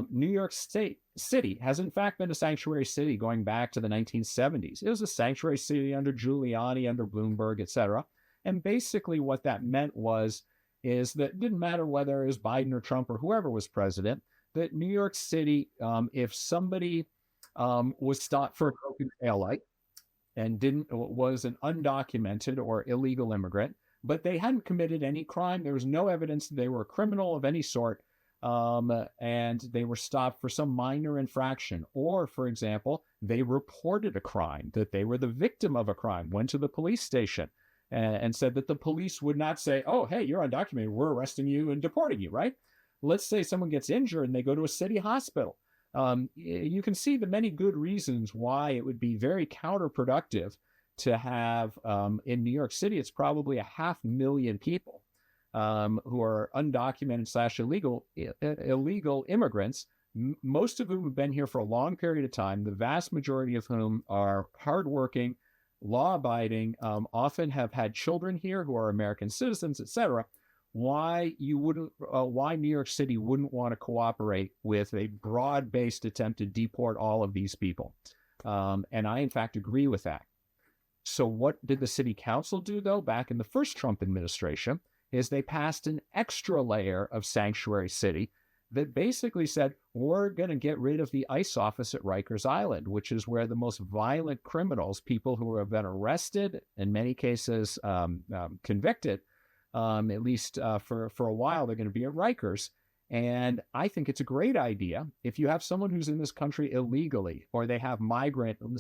New York City has in fact been a sanctuary city going back to the 1970s. It was a sanctuary city under Giuliani, under Bloomberg, etc. And basically what that meant is that it didn't matter whether it was Biden or Trump or whoever was president, that New York City, if somebody was stopped for a broken taillight and was an undocumented or illegal immigrant, but they hadn't committed any crime, there was no evidence that they were a criminal of any sort, and they were stopped for some minor infraction, or, for example, they reported a crime, that they were the victim of a crime, went to the police station, and said that the police would not say, oh, hey, you're undocumented, we're arresting you and deporting you, right? Let's say someone gets injured and they go to a city hospital. You can see the many good reasons why it would be very counterproductive to have, in New York City, it's probably 500,000 people who are undocumented / illegal immigrants, most of whom have been here for a long period of time, the vast majority of whom are hardworking, law-abiding, often have had children here who are American citizens, etc. Why New York City wouldn't want to cooperate with a broad-based attempt to deport all of these people? And I, in fact, agree with that. So what did the city council do, though, back in the first Trump administration, is they passed an extra layer of sanctuary city that basically said, we're going to get rid of the ICE office at Rikers Island, which is where the most violent criminals, people who have been arrested, in many cases convicted, at least for a while, they're going to be at Rikers. And I think it's a great idea if you have someone who's in this country illegally, or they have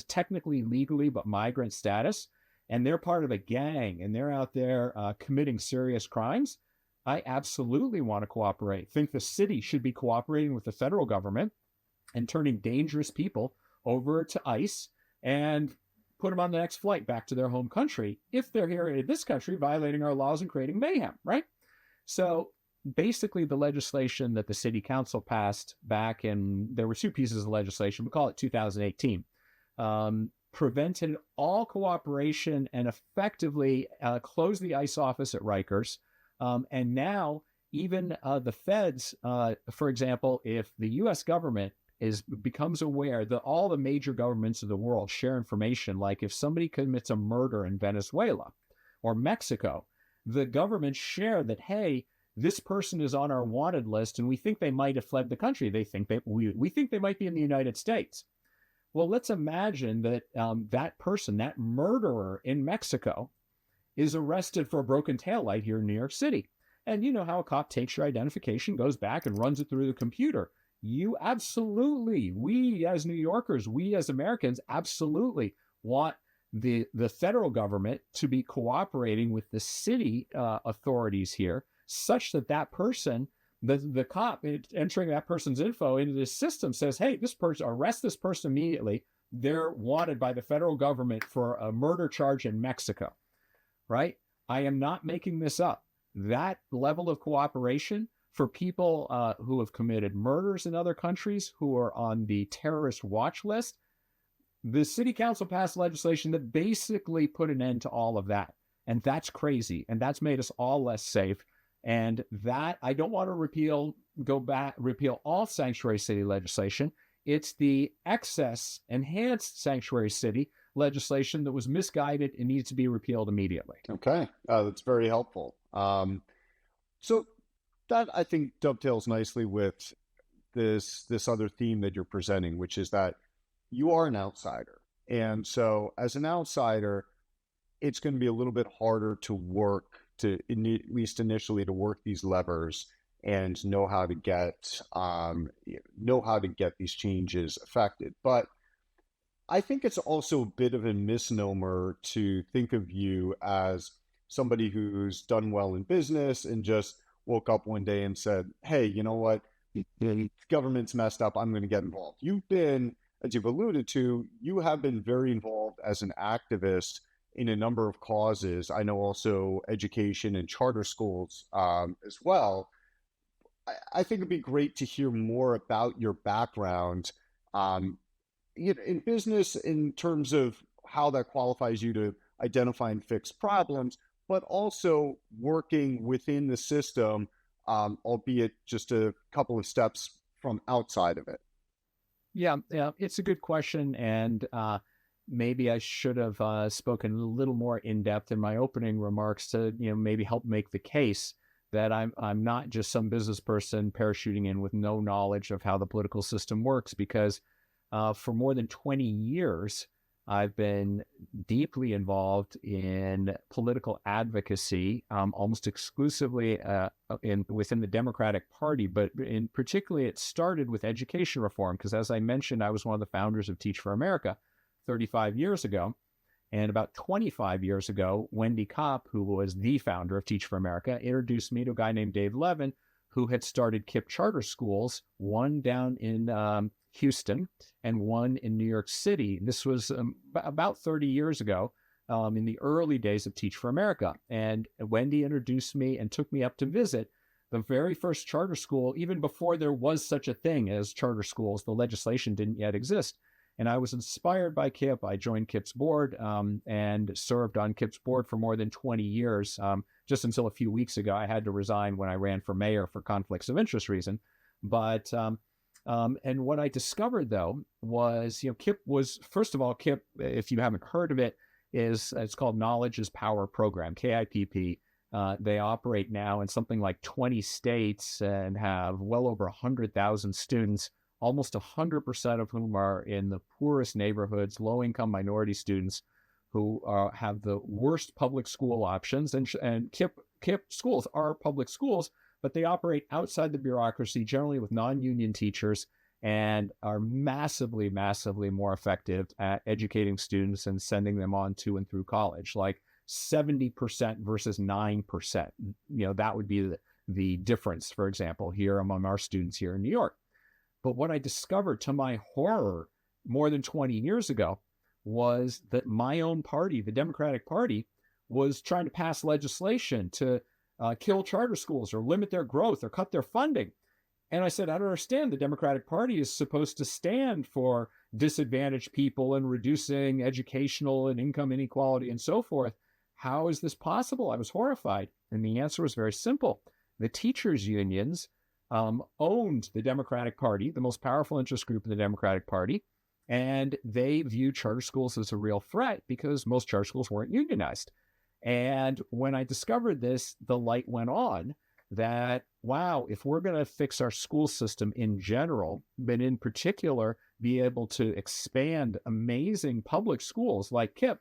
technically legally, but migrant status, and they're part of a gang and they're out there committing serious crimes. I absolutely want to cooperate. Think the city should be cooperating with the federal government and turning dangerous people over to ICE and put them on the next flight back to their home country if they're here in this country violating our laws and creating mayhem, right? So basically the legislation that the city council passed back in, there were two pieces of legislation, we call it 2018, prevented all cooperation and effectively closed the ICE office at Rikers. And now even the feds, for example, if the U.S. government becomes aware that all the major governments of the world share information, like if somebody commits a murder in Venezuela or Mexico, the governments share that, hey, this person is on our wanted list and we think they might have fled the country. We think they might be in the United States. Well, let's imagine that that person, that murderer in Mexico, is arrested for a broken taillight here in New York City. And you know how a cop takes your identification, goes back and runs it through the computer. We as New Yorkers, we as Americans absolutely want the federal government to be cooperating with the city authorities here, such that that person, the cop entering that person's info into the system says, hey, arrest this person immediately. They're wanted by the federal government for a murder charge in Mexico. Right? I am not making this up. That level of cooperation for people who have committed murders in other countries, who are on the terrorist watch list, the city council passed legislation that basically put an end to all of that. And that's crazy. And that's made us all less safe. And that I don't want to repeal all sanctuary city legislation. It's the excess enhanced sanctuary city legislation that was misguided and needs to be repealed immediately. Okay, that's very helpful. So that I think dovetails nicely with this other theme that you're presenting, which is that you are an outsider. And so as an outsider, it's going to be a little bit harder to work to at least initially to work these levers and know how to get these changes affected. But I think it's also a bit of a misnomer to think of you as somebody who's done well in business and just woke up one day and said, "Hey, you know what? The government's messed up. I'm going to get involved." You've been, as you've alluded to, you have been very involved as an activist in a number of causes. I know also education and charter schools as well. I think it'd be great to hear more about your background um, in business in terms of how that qualifies you to identify and fix problems, but also working within the system, albeit just a couple of steps from outside of it. Yeah, yeah, it's a good question, and maybe I should have spoken a little more in depth in my opening remarks to, maybe help make the case that I'm not just some business person parachuting in with no knowledge of how the political system works, because for more than 20 years, I've been deeply involved in political advocacy, almost exclusively within the Democratic Party. But in particularly, it started with education reform, because as I mentioned, I was one of the founders of Teach for America 35 years ago. And about 25 years ago, Wendy Kopp, who was the founder of Teach for America, introduced me to a guy named Dave Levin, who had started KIPP charter schools, one down in Houston and one in New York City. This was about 30 years ago, in the early days of Teach for America. And Wendy introduced me and took me up to visit the very first charter school, even before there was such a thing as charter schools. The legislation didn't yet exist. And I was inspired by KIPP. I joined KIPP's board and served on KIPP's board for more than 20 years. Just until a few weeks ago, I had to resign when I ran for mayor for conflicts of interest reason. But and what I discovered, though, was, KIPP was, first of all, KIPP, if you haven't heard of it, it's called Knowledge is Power Program, KIPP. They operate now in something like 20 states and have well over 100,000 students, almost 100% of whom are in the poorest neighborhoods, low-income minority students who have the worst public school options. And KIPP schools are public schools, but they operate outside the bureaucracy, generally with non-union teachers, and are massively, massively more effective at educating students and sending them on to and through college, like 70% versus 9%. That would be the difference, for example, here among our students here in New York. But what I discovered, to my horror, more than 20 years ago, was that my own party, the Democratic Party, was trying to pass legislation to kill charter schools or limit their growth or cut their funding. And I said, I don't understand. The Democratic Party is supposed to stand for disadvantaged people and reducing educational and income inequality and so forth. How is this possible? I was horrified. And the answer was very simple. The teachers' unions owned the Democratic Party, the most powerful interest group in the Democratic Party, and they viewed charter schools as a real threat because most charter schools weren't unionized. And when I discovered this, the light went on that, wow, if we're going to fix our school system in general, but in particular, be able to expand amazing public schools like KIPP,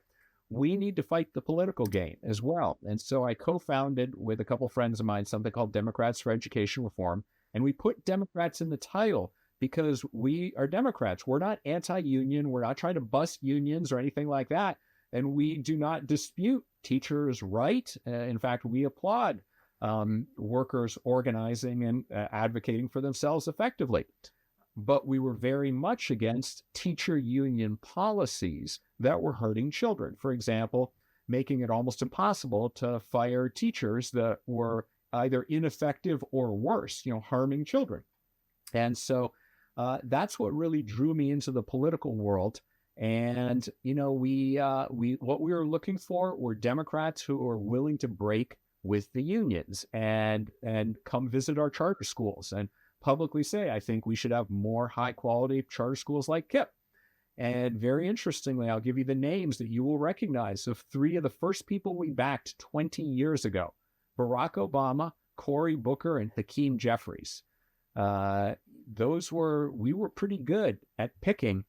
we need to fight the political game as well. And so I co-founded with a couple friends of mine something called Democrats for Education Reform. And we put Democrats in the title because we are Democrats. We're not anti-union. We're not trying to bust unions or anything like that. And we do not dispute teachers' right. In fact, we applaud workers organizing and advocating for themselves effectively. But we were very much against teacher union policies that were hurting children. For example, making it almost impossible to fire teachers that were either ineffective or worse, harming children. And so that's what really drew me into the political world. And we what we were looking for were Democrats who were willing to break with the unions and come visit our charter schools and publicly say, I think we should have more high quality charter schools like KIPP. And very interestingly, I'll give you the names that you will recognize of three of the first people we backed 20 years ago: Barack Obama, Cory Booker, and Hakeem Jeffries. We were pretty good at picking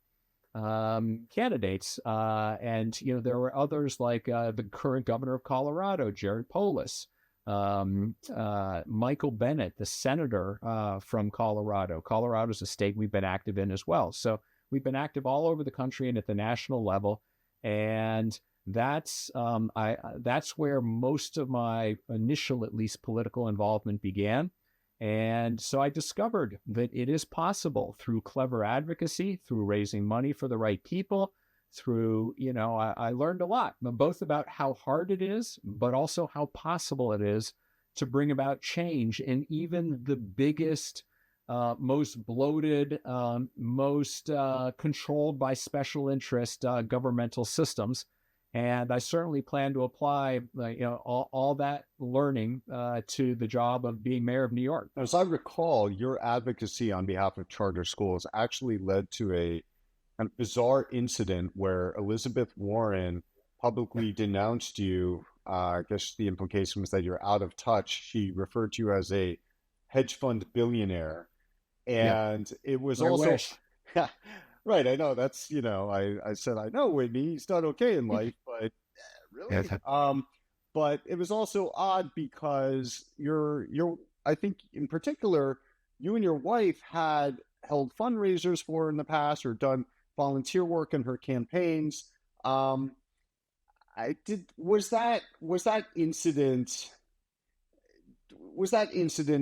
candidates. And, there were others like the current governor of Colorado, Jared Polis, Michael Bennet, the senator from Colorado. Colorado is a state we've been active in as well. So we've been active all over the country and at the national level. And that's where most of my initial, at least, political involvement began. And so I discovered that it is possible through clever advocacy, through raising money for the right people, through, I learned a lot, both about how hard it is, but also how possible it is to bring about change in even the biggest, most bloated, most controlled by special interest governmental systems. And I certainly plan to apply, all that learning to the job of being mayor of New York. As I recall, your advocacy on behalf of charter schools actually led to a kind of bizarre incident where Elizabeth Warren publicly denounced you. I guess the implication was that you're out of touch. She referred to you as a hedge fund billionaire. And it was I also, wish. right. I know that's, I said, I know Whitney, he's done okay in life, but really? But it was also odd because I think in particular, you and your wife had held fundraisers for her in the past or done volunteer work in her campaigns. Was that incident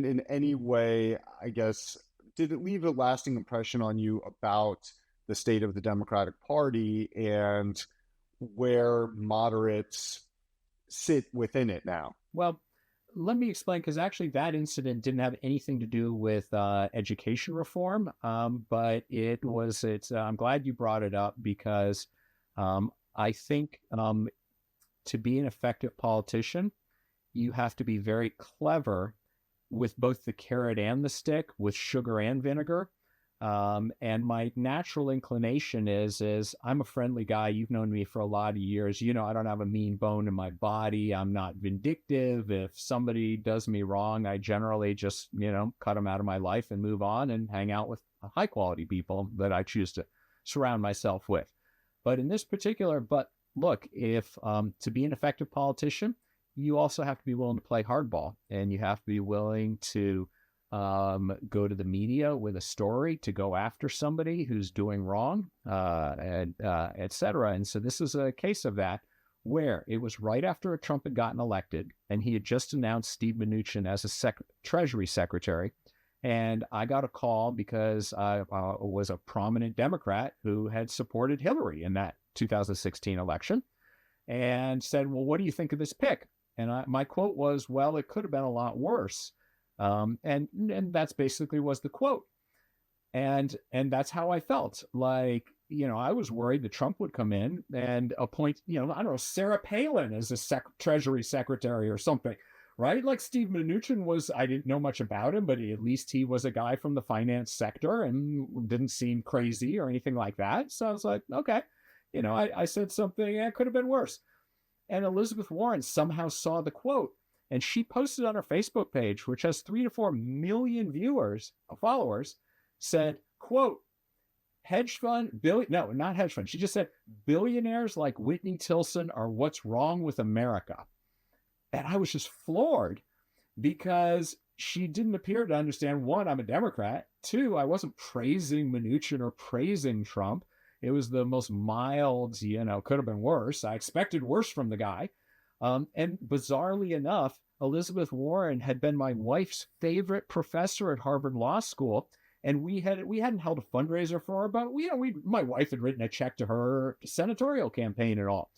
in any way, I guess, did it leave a lasting impression on you about the state of the Democratic Party and where moderates sit within it now? Well, let me explain, because actually that incident didn't have anything to do with education reform, but I'm glad you brought it up, because I think to be an effective politician, you have to be very clever with both the carrot and the stick, with sugar and vinegar. And my natural inclination is I'm a friendly guy. You've known me for a lot of years. I don't have a mean bone in my body. I'm not vindictive. If somebody does me wrong, I generally just, cut them out of my life and move on and hang out with high quality people that I choose to surround myself with. But in this particular, look, if to be an effective politician, you also have to be willing to play hardball, and you have to be willing to go to the media with a story to go after somebody who's doing wrong, and et cetera. And so this is a case of that, where it was right after Trump had gotten elected, and he had just announced Steve Mnuchin as a Treasury Secretary. And I got a call because I was a prominent Democrat who had supported Hillary in that 2016 election, and said, well, what do you think of this pick? And my quote was, well, it could have been a lot worse. And that's basically was the quote. And that's how I felt. Like, I was worried that Trump would come in and appoint, I don't know, Sarah Palin as a Treasury Secretary or something, right? Like Steve Mnuchin I didn't know much about him, but at least he was a guy from the finance sector and didn't seem crazy or anything like that. So I was like, okay, I said something, it could have been worse. And Elizabeth Warren somehow saw the quote, and she posted on her Facebook page, which has 3 to 4 million followers, said, quote, no, not hedge fund. She just said, billionaires like Whitney Tilson are what's wrong with America. And I was just floored, because she didn't appear to understand, one, I'm a Democrat. Two, I wasn't praising Mnuchin or praising Trump. It was the most mild, could have been worse. I expected worse from the guy. And bizarrely enough, Elizabeth Warren had been my wife's favorite professor at Harvard Law School. And we hadn't held a fundraiser for her, but my wife had written a check to her senatorial campaign and all.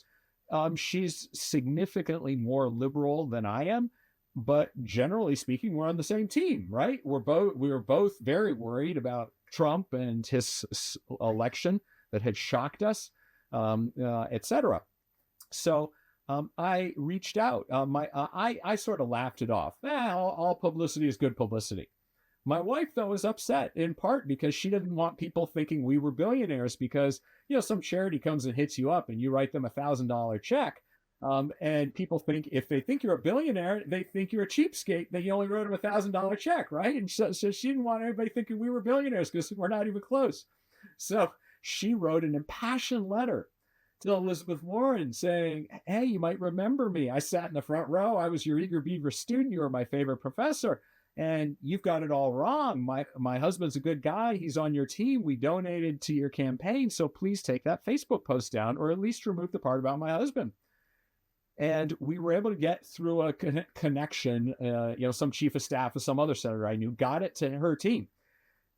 She's significantly more liberal than I am, but generally speaking, we're on the same team, right? We were both very worried about Trump and his election that had shocked us, et cetera. So I reached out. I sort of laughed it off. All publicity is good publicity. My wife, though, was upset in part because she didn't want people thinking we were billionaires because, some charity comes and hits you up and you write them $1,000 check. And people think if they think you're a billionaire, they think you're a cheapskate, that you only wrote them $1,000 check, right? And so she didn't want everybody thinking we were billionaires because we're not even close. So she wrote an impassioned letter to Elizabeth Warren saying, hey, you might remember me. I sat in the front row. I was your eager beaver student. You were my favorite professor. And you've got it all wrong. My husband's a good guy. He's on your team. We donated to your campaign. So please take that Facebook post down, or at least remove the part about my husband. And we were able to get through a connection, some chief of staff of some other senator I knew, got it to her team.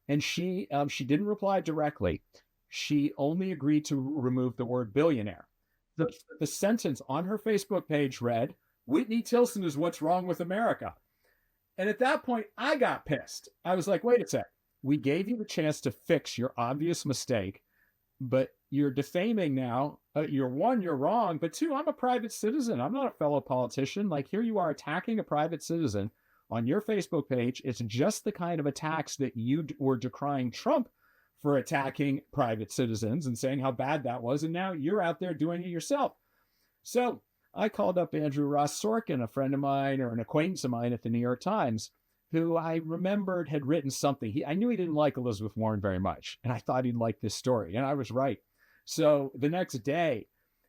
And she didn't reply directly. She only agreed to remove the word billionaire. The sentence on her Facebook page read, Whitney Tilson is what's wrong with America. And at that point, I got pissed. I was like, wait a sec. We gave you the chance to fix your obvious mistake, but you're defaming now. You're wrong. But two, I'm a private citizen. I'm not a fellow politician. Like, here you are attacking a private citizen on your Facebook page. It's just the kind of attacks that you were decrying Trump for attacking private citizens and saying how bad that was. And now you're out there doing it yourself. So I called up Andrew Ross Sorkin, a friend of mine or an acquaintance of mine at the New York Times, who I remembered had written something. I knew he didn't like Elizabeth Warren very much, and I thought he'd like this story, and I was right. So the next day,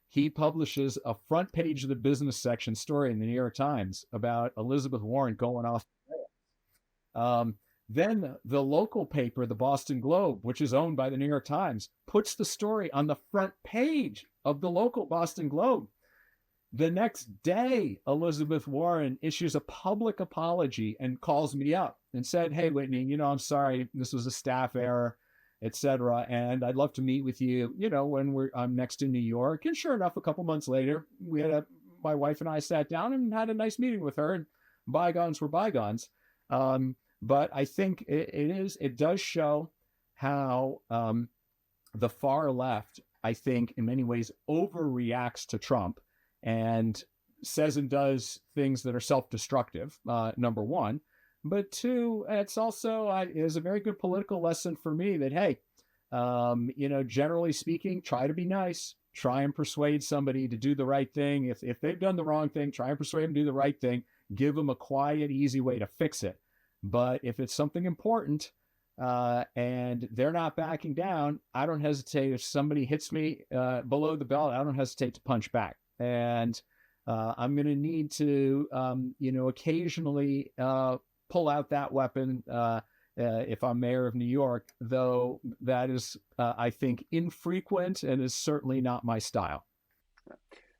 he publishes a front page of the business section story in the New York Times about Elizabeth Warren going off. Then the local paper, the Boston Globe, which is owned by the New York Times, puts the story on the front page of the local Boston Globe. The next day, Elizabeth Warren issues a public apology and calls me up and said, hey, Whitney, I'm sorry, this was a staff error, etc. And I'd love to meet with you, when I'm next in New York. And sure enough, a couple months later, my wife and I sat down and had a nice meeting with her, and bygones were bygones. But I think it does show how the far left, I think, in many ways overreacts to Trump and says and does things that are self-destructive, number one. But two, it's also is a very good political lesson for me that, hey, generally speaking, try to be nice, try and persuade somebody to do the right thing. If they've done the wrong thing, try and persuade them to do the right thing. Give them a quiet, easy way to fix it. But if it's something important and they're not backing down, I don't hesitate. If somebody hits me below the belt, I don't hesitate to punch back. And I'm going to need to, occasionally pull out that weapon if I'm mayor of New York, though that is, I think, infrequent and is certainly not my style.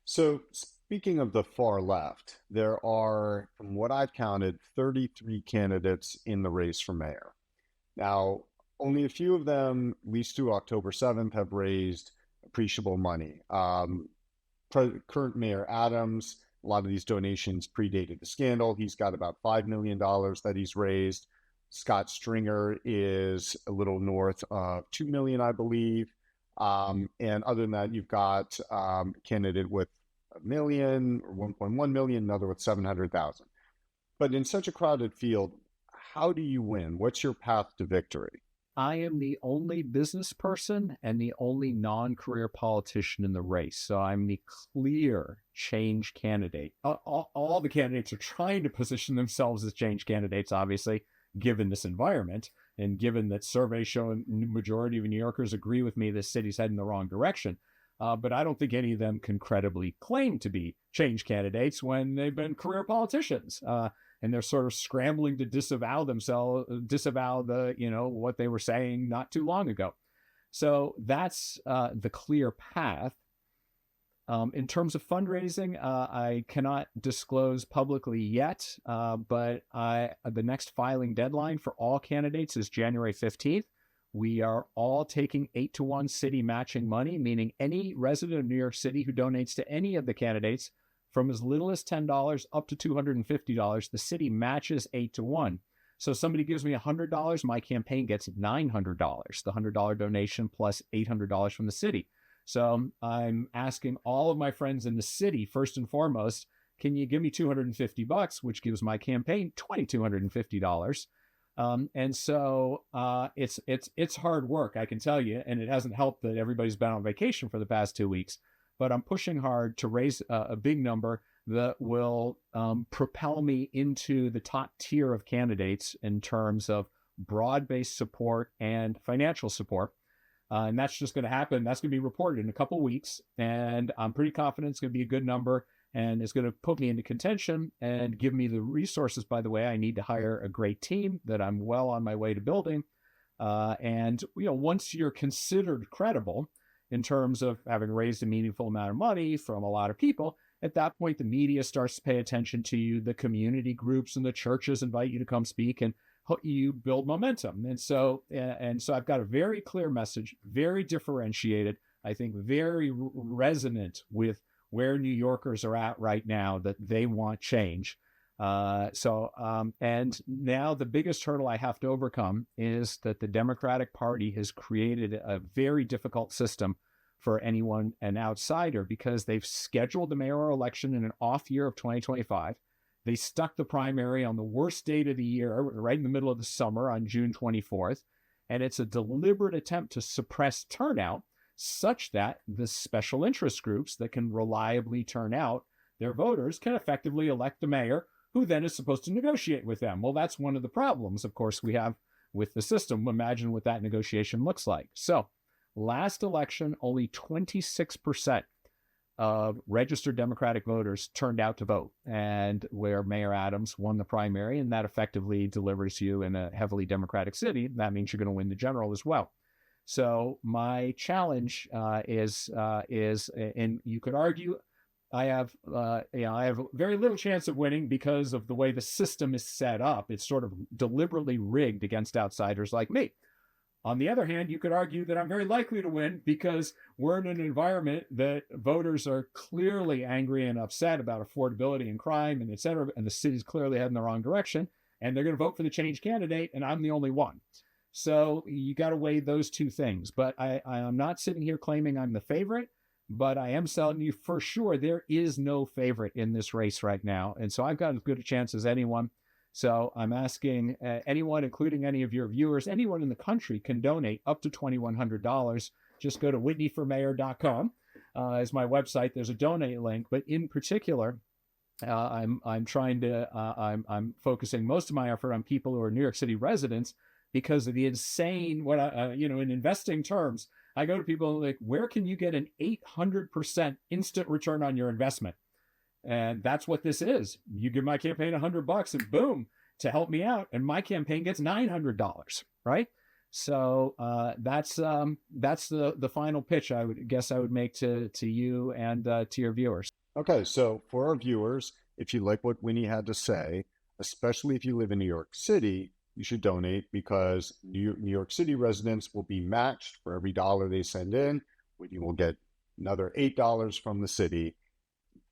So speaking of the far left, there are, from what I've counted, 33 candidates in the race for mayor. Now, only a few of them, at least through October 7th, have raised appreciable money. Current Mayor Adams, a lot of these donations predated the scandal. He's got about $5 million that he's raised. Scott Stringer is a little north of $2 million, I believe. And other than that, you've got a candidate with $1 million or 1.1 million, another with 700,000. But in such a crowded field, how do you win? What's your path to victory? I am the only business person and the only non-career politician in the race. So I'm the clear change candidate. All the candidates are trying to position themselves as change candidates, obviously, given this environment and given that surveys show a majority of New Yorkers agree with me this city's heading in the wrong direction. But I don't think any of them can credibly claim to be change candidates when they've been career politicians. And they're sort of scrambling to disavow the, what they were saying not too long ago. So that's the clear path. In terms of fundraising, I cannot disclose publicly yet, but the next filing deadline for all candidates is January 15th. We are all taking 8-to-1 city matching money, meaning any resident of New York City who donates to any of the candidates from as little as $10 up to $250, the city matches 8-to-1. So somebody gives me $100, my campaign gets $900, the $100 donation plus $800 from the city. So I'm asking all of my friends in the city, first and foremost, can you give me $250, which gives my campaign $2,250? And so it's hard work, I can tell you, and it hasn't helped that everybody's been on vacation for the past 2 weeks. But I'm pushing hard to raise a big number that will propel me into the top tier of candidates in terms of broad-based support and financial support. And that's just going to happen. That's going to be reported in a couple of weeks. And I'm pretty confident it's going to be a good number. And it's going to put me into contention and give me the resources, by the way, I need to hire a great team that I'm well on my way to building. And once you're considered credible in terms of having raised a meaningful amount of money from a lot of people, at that point, the media starts to pay attention to you. The community groups and the churches invite you to come speak, and you build momentum. And so I've got a very clear message, very differentiated, I think very resonant with where New Yorkers are at right now, that they want change. And now the biggest hurdle I have to overcome is that the Democratic Party has created a very difficult system for anyone, an outsider, because they've scheduled the mayoral election in an off year of 2025. They stuck the primary on the worst date of the year, right in the middle of the summer on June 24th. And it's a deliberate attempt to suppress turnout such that the special interest groups that can reliably turn out their voters can effectively elect the mayor, who then is supposed to negotiate with them. Well, that's one of the problems, of course, we have with the system. Imagine what that negotiation looks like. So last election, only 26% of registered Democratic voters turned out to vote, and where Mayor Adams won the primary, and that effectively delivers you in a heavily Democratic city. That means you're going to win the general as well. So my challenge is, and you could argue, I have very little chance of winning because of the way the system is set up. It's sort of deliberately rigged against outsiders like me. On the other hand, you could argue that I'm very likely to win because we're in an environment that voters are clearly angry and upset about affordability and crime and et cetera, and the city's clearly heading the wrong direction, and they're going to vote for the change candidate, and I'm the only one. So you got to weigh those two things. But I am not sitting here claiming I'm the favorite, but I am telling you for sure there is no favorite in this race right now. And so I've got as good a chance as anyone. So I'm asking anyone, including any of your viewers, anyone in the country can donate up to $2,100. Just go to whitneyformayor.com is my website. There's a donate link. But in particular, I'm focusing most of my effort on people who are New York City residents, because of the insane, in investing terms, I go to people like, where can you get an 800% instant return on your investment? And that's what this is. You give my campaign $100 and boom, to help me out, and my campaign gets $900, right? So that's the final pitch I would make to you and to your viewers. Okay, so for our viewers, if you like what Winnie had to say, especially if you live in New York City, you should donate, because New York City residents will be matched for every dollar they send in. You will get another $8 from the city.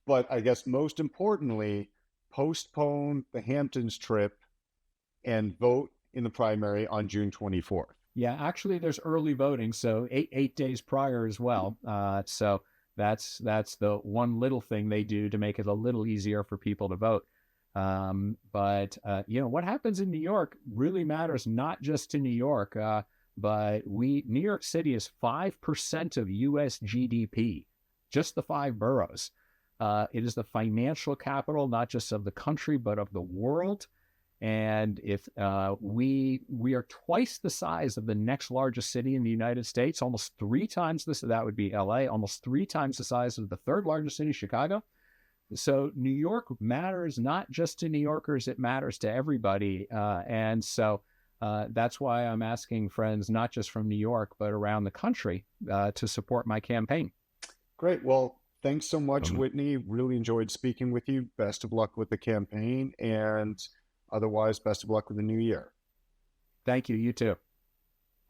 But I guess most importantly, postpone the Hamptons trip and vote in the primary on June 24th. Yeah, actually, there's early voting, so eight days prior as well. So that's the one little thing they do to make it a little easier for people to vote. But what happens in New York really matters, not just to New York, but New York City is 5% of U.S. GDP, just the 5 boroughs. It is the financial capital, not just of the country, but of the world. And if we are twice the size of the next largest city in the United States, almost 3 times this, that would be LA, almost 3 times the size of the 3rd largest city, Chicago. So New York matters not just to New Yorkers, it matters to everybody. And so that's why I'm asking friends, not just from New York, but around the country, to support my campaign. Great. Well, thanks so much, Whitney. Really enjoyed speaking with you. Best of luck with the campaign, and otherwise, best of luck with the new year. Thank you. You too.